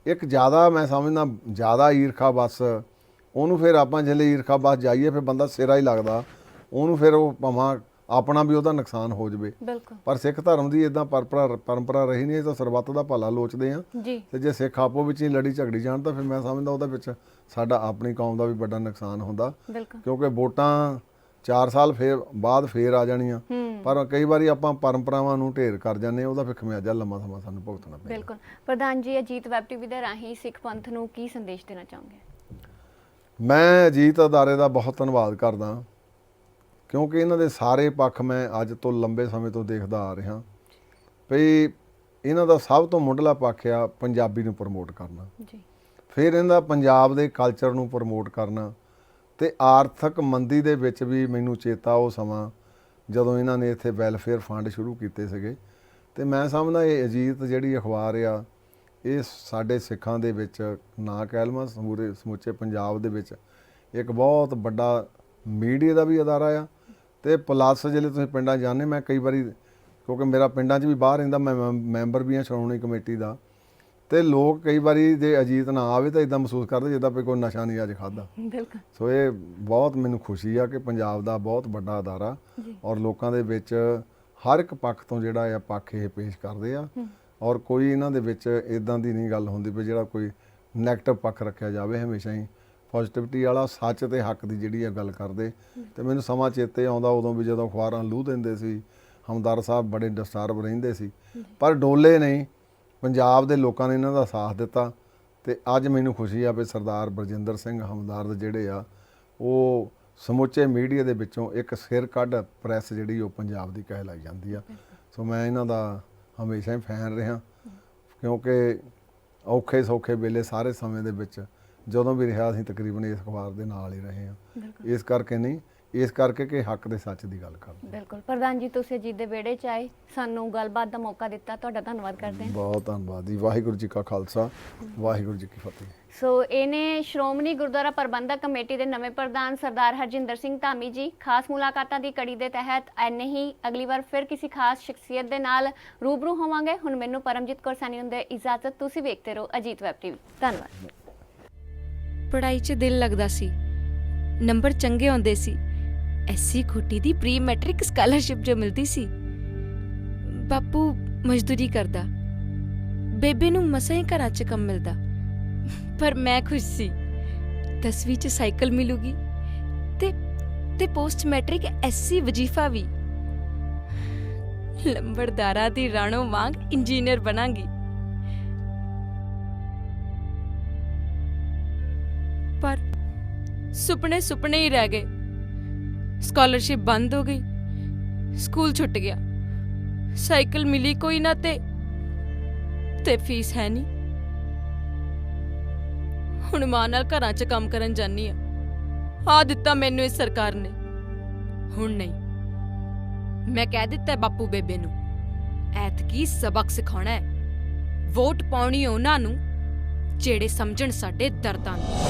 ਇੱਕ ਜ਼ਿਆਦਾ ਮੈਂ ਸਮਝਦਾ ਜ਼ਿਆਦਾ ਈਰਖਾ ਬਸ ਉਹਨੂੰ ਫਿਰ ਆਪਾਂ ਜਿਹੜੇ ਈਰਖਾ ਬਸ ਜਾਈਏ ਫਿਰ ਬੰਦਾ ਸਿਰਾ ਹੀ ਲੱਗਦਾ ਉਹਨੂੰ, ਫਿਰ ਉਹ ਭਾਵੇਂ ਆਪਣਾ ਵੀ ਉਹਦਾ ਨੁਕਸਾਨ ਹੋ ਜਾਵੇ। ਬਿਲਕੁਲ ਪਰ ਸਿੱਖ ਧਰਮ ਦੀ ਇਦਾਂ ਪਰੰਪਰਾ ਰਹੀ ਨਹੀਂ, ਇਹ ਤਾਂ ਸਰਬੱਤ ਦਾ ਭਲਾ ਲੋਚਦੇ ਆ। ਜੀ ਤੇ ਜੇ ਸਿੱਖ ਆਪੋ ਵਿੱਚ ਹੀ ਲੜੀ ਝਗੜੀ ਜਾਣ ਤਾਂ ਫਿਰ ਮੈਂ ਸਮਝਦਾ ਉਹਦੇ ਵਿੱਚ ਸਾਡਾ ਆਪਣੀ ਕੌਮ ਦਾ ਵੀ ਵੱਡਾ ਨੁਕਸਾਨ ਹੁੰਦਾ, ਬਿਲਕੁਲ ਕਿਉਂਕਿ ਵੋਟਾਂ 4 ਸਾਲ ਬਾਅਦ ਫੇਰ ਆ ਜਾਣੀਆਂ, ਪਰ ਕਈ ਵਾਰੀ ਆਪਾਂ ਪਰੰਪਰਾਵਾਂ ਨੂੰ ਢੇਰ ਕਰ ਜਾਂਦੇ ਹਾਂ, ਉਹਦਾ ਫਿਰ ਖਮਿਆਜਾ ਲੰਮਾ ਸਮਾਂ ਸਾਨੂੰ ਭੁਗਤਣਾ ਪੈਂਦਾ। ਬਿਲਕੁਲ ਪ੍ਰਧਾਨ ਜੀ, ਅਜੀਤ ਵੈਬ ਟੀਵੀ ਦੇ ਰਾਹੀਂ ਸਿੱਖ ਪੰਥ ਨੂੰ ਕੀ ਸੰਦੇਸ਼ ਦੇਣਾ ਚਾਹੋਗੇ? ਮੈਂ ਅਜੀਤ ਅਦਾਰੇ ਦਾ ਬਹੁਤ ਧੰਨਵਾਦ ਕਰਦਾ, ਕਿਉਂਕਿ ਇਹਨਾਂ ਦੇ ਸਾਰੇ ਪੱਖ ਮੈਂ ਅੱਜ ਤੋਂ ਲੰਬੇ ਸਮੇਂ ਤੋਂ ਦੇਖਦਾ ਆ ਰਿਹਾ ਵੀ ਇਹਨਾਂ ਦਾ ਸਭ ਤੋਂ ਮੁੱਢਲਾ ਪੱਖ ਆ ਪੰਜਾਬੀ ਨੂੰ ਪ੍ਰਮੋਟ ਕਰਨਾ, ਜੀ ਫਿਰ ਇਹਦਾ ਪੰਜਾਬ ਦੇ ਕਲਚਰ ਨੂੰ ਪ੍ਰਮੋਟ ਕਰਨਾ। ਤੇ ਆਰਥਿਕ ਮੰਦੀ ਦੇ ਵਿੱਚ ਵੀ ਮੈਨੂੰ ਚੇਤਾ ਉਹ ਸਮਾਂ ਜਦੋਂ ਇਹਨਾਂ ਨੇ ਇੱਥੇ ਵੈਲਫੇਅਰ ਫੰਡ ਸ਼ੁਰੂ ਕੀਤੇ ਸੀਗੇ। ਤੇ ਮੈਂ ਸਮਝਦਾ ਇਹ ਅਜੀਤ ਜਿਹੜੀ ਅਖਬਾਰ ਆ ਇਹ ਸਾਡੇ ਸਿੱਖਾਂ ਦੇ ਵਿੱਚ ਨਾ ਕਹਿ ਲਵਾਂ ਸਮੁੱਚੇ ਪੰਜਾਬ ਦੇ ਵਿੱਚ ਇੱਕ ਬਹੁਤ ਵੱਡਾ ਮੀਡੀਆ ਦਾ ਵੀ ਅਦਾਰਾ ਆ। ਤੇ ਪਲੱਸ ਜਿਹੜੇ ਤੁਸੀਂ ਪਿੰਡਾਂ ਜਾਂਦੇ, ਮੈਂ ਕਈ ਵਾਰੀ ਕਿਉਂਕਿ ਮੇਰਾ ਪਿੰਡਾਂ 'ਚ ਵੀ ਬਾਹਰ ਰਹਿੰਦਾ, ਮੈਂ ਮੈਂਬਰ ਵੀ ਹਾਂ ਸ਼੍ਰੋਮਣੀ ਕਮੇਟੀ ਦਾ, ਤੇ ਲੋਕ ਕਈ ਵਾਰੀ ਜੇ ਅਜੀਤ ਨਾ ਆਵੇ ਤਾਂ ਇਦਾਂ ਮਹਿਸੂਸ ਕਰਦੇ ਜਿੱਦਾਂ ਵੀ ਕੋਈ ਨਸ਼ਾ ਨਹੀਂ ਅੱਜ ਖਾਦਾ। ਬਿਲਕੁਲ ਸੋ ਇਹ ਬਹੁਤ ਮੈਨੂੰ ਖੁਸ਼ੀ ਆ ਕਿ ਪੰਜਾਬ ਦਾ ਬਹੁਤ ਵੱਡਾ ਅਦਾਰਾ ਔਰ ਲੋਕਾਂ ਦੇ ਵਿੱਚ ਹਰ ਇੱਕ ਪੱਖ ਤੋਂ ਜਿਹੜਾ ਆ ਪੱਖ ਇਹ ਪੇਸ਼ ਕਰਦੇ ਆ, ਔਰ ਕੋਈ ਇਹਨਾਂ ਦੇ ਵਿੱਚ ਇਦਾਂ ਦੀ ਨਹੀਂ ਗੱਲ ਹੁੰਦੀ ਵੀ ਜਿਹੜਾ ਕੋਈ ਨੈਗੇਟਿਵ ਪੱਖ ਰੱਖਿਆ ਜਾਵੇ। ਹਮੇਸ਼ਾ ਹੀ ਪੋਜ਼ਿਟਿਵਿਟੀ ਵਾਲਾ ਸੱਚ ਤੇ ਹੱਕ ਦੀ ਜਿਹੜੀ ਆ ਗੱਲ ਕਰਦੇ। ਤੇ ਮੈਨੂੰ ਸਮਾਂ ਚੇਤੇ ਆਉਂਦਾ ਉਦੋਂ ਵੀ ਜਦੋਂ ਅਖਬਾਰਾਂ ਲੂਹ ਦਿੰਦੇ ਸੀ, ਹਮਦਰ ਸਾਹਿਬ ਬੜੇ ਡਿਸਟਰਬ ਰਹਿੰਦੇ ਸੀ, ਪਰ ਡੋਲੇ ਨਹੀਂ, ਪੰਜਾਬ ਦੇ ਲੋਕਾਂ ਨੇ ਇਹਨਾਂ ਦਾ ਸਾਥ ਦਿੱਤਾ। ਤੇ ਅੱਜ ਮੈਨੂੰ ਖੁਸ਼ੀ ਆ ਵੀ ਸਰਦਾਰ ਬਰਜਿੰਦਰ ਸਿੰਘ ਹਮਦਰਦ ਜਿਹੜੇ ਆ ਉਹ ਸਮੁੱਚੇ ਮੀਡੀਆ ਦੇ ਵਿੱਚੋਂ ਇੱਕ ਸਿਰ ਕੱਢ ਪ੍ਰੈਸ ਜਿਹੜੀ ਉਹ ਪੰਜਾਬ ਦੀ ਕਹਿਲਾਈ ਜਾਂਦੀ ਆ। ਸੋ ਮੈਂ ਇਹਨਾਂ ਦਾ ਹਮੇਸ਼ਾ ਹੀ ਫੈਨ ਰਿਹਾ, ਕਿਉਂਕਿ ਔਖੇ ਸੌਖੇ ਵੇਲੇ ਸਾਰੇ ਸਮੇਂ ਦੇ ਵਿੱਚ ਜਦੋਂ ਵੀ ਰਿਹਾ ਅਸੀਂ ਤਕਰੀਬਨ ਇਸ ਅਖਬਾਰ ਦੇ ਨਾਲ ਹੀ ਰਹੇ ਹਾਂ। ਇਸ ਕਰਕੇ ਨਹੀਂ, ਇਸ ਕਰਕੇ ਕਿ ਹੱਕ ਦੇ ਸੱਚ ਦੀ ਗੱਲ ਕਰਦੇ। ਬਿਲਕੁਲ ਪ੍ਰਧਾਨ ਜੀ, ਤੁਸੀਂ ਅਜੀਤ ਦੇ ਵਿਹੜੇ 'ਚ ਆਏ, ਸਾਨੂੰ ਗੱਲਬਾਤ ਦਾ ਮੌਕਾ ਦਿੱਤਾ, ਤੁਹਾਡਾ ਧੰਨਵਾਦ ਕਰਦੇ ਹਾਂ। ਬਹੁਤ ਧੰਨਵਾਦ ਜੀ। ਵਾਹਿਗੁਰੂ ਜੀ ਕਾ ਖਾਲਸਾ, ਵਾਹਿਗੁਰੂ ਜੀ ਕੀ ਫਤਿਹ। ਸੋ ਇਹਨੇ ਸ਼੍ਰੋਮਣੀ ਗੁਰਦੁਆਰਾ ਪ੍ਰਬੰਧਕ ਕਮੇਟੀ ਦੇ ਨਵੇਂ ਪ੍ਰਧਾਨ ਸਰਦਾਰ ਹਰਜਿੰਦਰ ਸਿੰਘ ਧਾਮੀ ਜੀ। ਖਾਸ ਮੁਲਾਕਾਤਾਂ ਦੀ ਕੜੀ ਦੇ ਤਹਿਤ ਐਨੇ ਹੀ, ਅਗਲੀ ਵਾਰ ਫਿਰ ਕਿਸੇ ਖਾਸ ਸ਼ਖਸੀਅਤ ਦੇ ਨਾਲ ਰੂਬਰੂ ਹੋਵਾਂਗੇ। ਹੁਣ ਮੈਨੂੰ ਪਰਮਜੀਤ ਕੌਰ ਸੈਣੀ ਹੁੰਦੇ ਇਜਾਜ਼ਤ। ਤੁਸੀਂ ਵੇਖਦੇ ਰਹੋ ਅਜੀਤ ਵੈਬ ਟੀਵੀ। ਧੰਨਵਾਦ। ਪੜ੍ਹਾਈ 'ਚ ਦਿਲ ਲੱਗਦਾ ਸੀ, ਨੰਬਰ ਚੰਗੇ ਆਉਂਦੇ ਸੀ, ਐਸੀ ਖੋਟੀ ਦੀ ਪ੍ਰੀ ਮੈਟ੍ਰਿਕ ਸਕਾਲਰਸ਼ਿਪ ਜੋ ਮਿਲਦੀ ਸੀ। ਬਾਪੂ ਮਜ਼ਦੂਰੀ ਕਰਦਾ, ਬੇਬੇ ਨੂੰ ਮਸਾਂ ਹੀ ਘਰਾਂ 'ਚ ਕੰਮ ਮਿਲਦਾ, ਪਰ ਮੈਂ ਖੁਸ਼ ਸੀ। 10ਵੀਂ 'ਚ ਸਾਈਕਲ ਮਿਲੂਗੀ ਤੇ ਪੋਸਟ ਮੈਟ੍ਰਿਕ ਐਸੀ ਵਜ਼ੀਫਾ ਵੀ। ਲੰਬੜਦਾਰਾਂ ਦੀ ਰਾਣੋ ਵਾਂਗ ਇੰਜੀਨੀਅਰ ਬਣਾਂਗੀ। ਪਰ ਸੁਪਨੇ ਹੀ ਰਹਿ ਗਏ। ਸਕਾਲਰਸ਼ਿਪ ਬੰਦ ਹੋ ਗਈ, ਸਕੂਲ ਛੁੱਟ ਗਿਆ, ਸਾਈਕਲ ਮਿਲੀ ਕੋਈ ਨਾ ਤੇ ਫੀਸ ਹੈ ਨਹੀਂ। ਹੁਣ ਮਾਂ ਨਾਲ ਘਰਾਂ 'ਚ ਕੰਮ ਕਰਨ ਜਾਨੀ ਆ ਦਿੱਤਾ ਮੈਨੂੰ ਇਸ ਸਰਕਾਰ ਨੇ। ਹੁਣ ਨਹੀਂ, ਮੈਂ ਕਹਿ ਦਿੱਤਾ ਬਾਪੂ ਬੇਬੇ ਨੂੰ, ਐਤਕੀ ਸਬਕ ਸਿਖਾਉਣਾ ਹੈ। ਵੋਟ ਪਾਉਣੀ ਉਹਨਾਂ ਨੂੰ ਜਿਹੜੇ ਸਮਝਣ ਸਾਡੇ ਦਰਦਾਂ ਨੂੰ।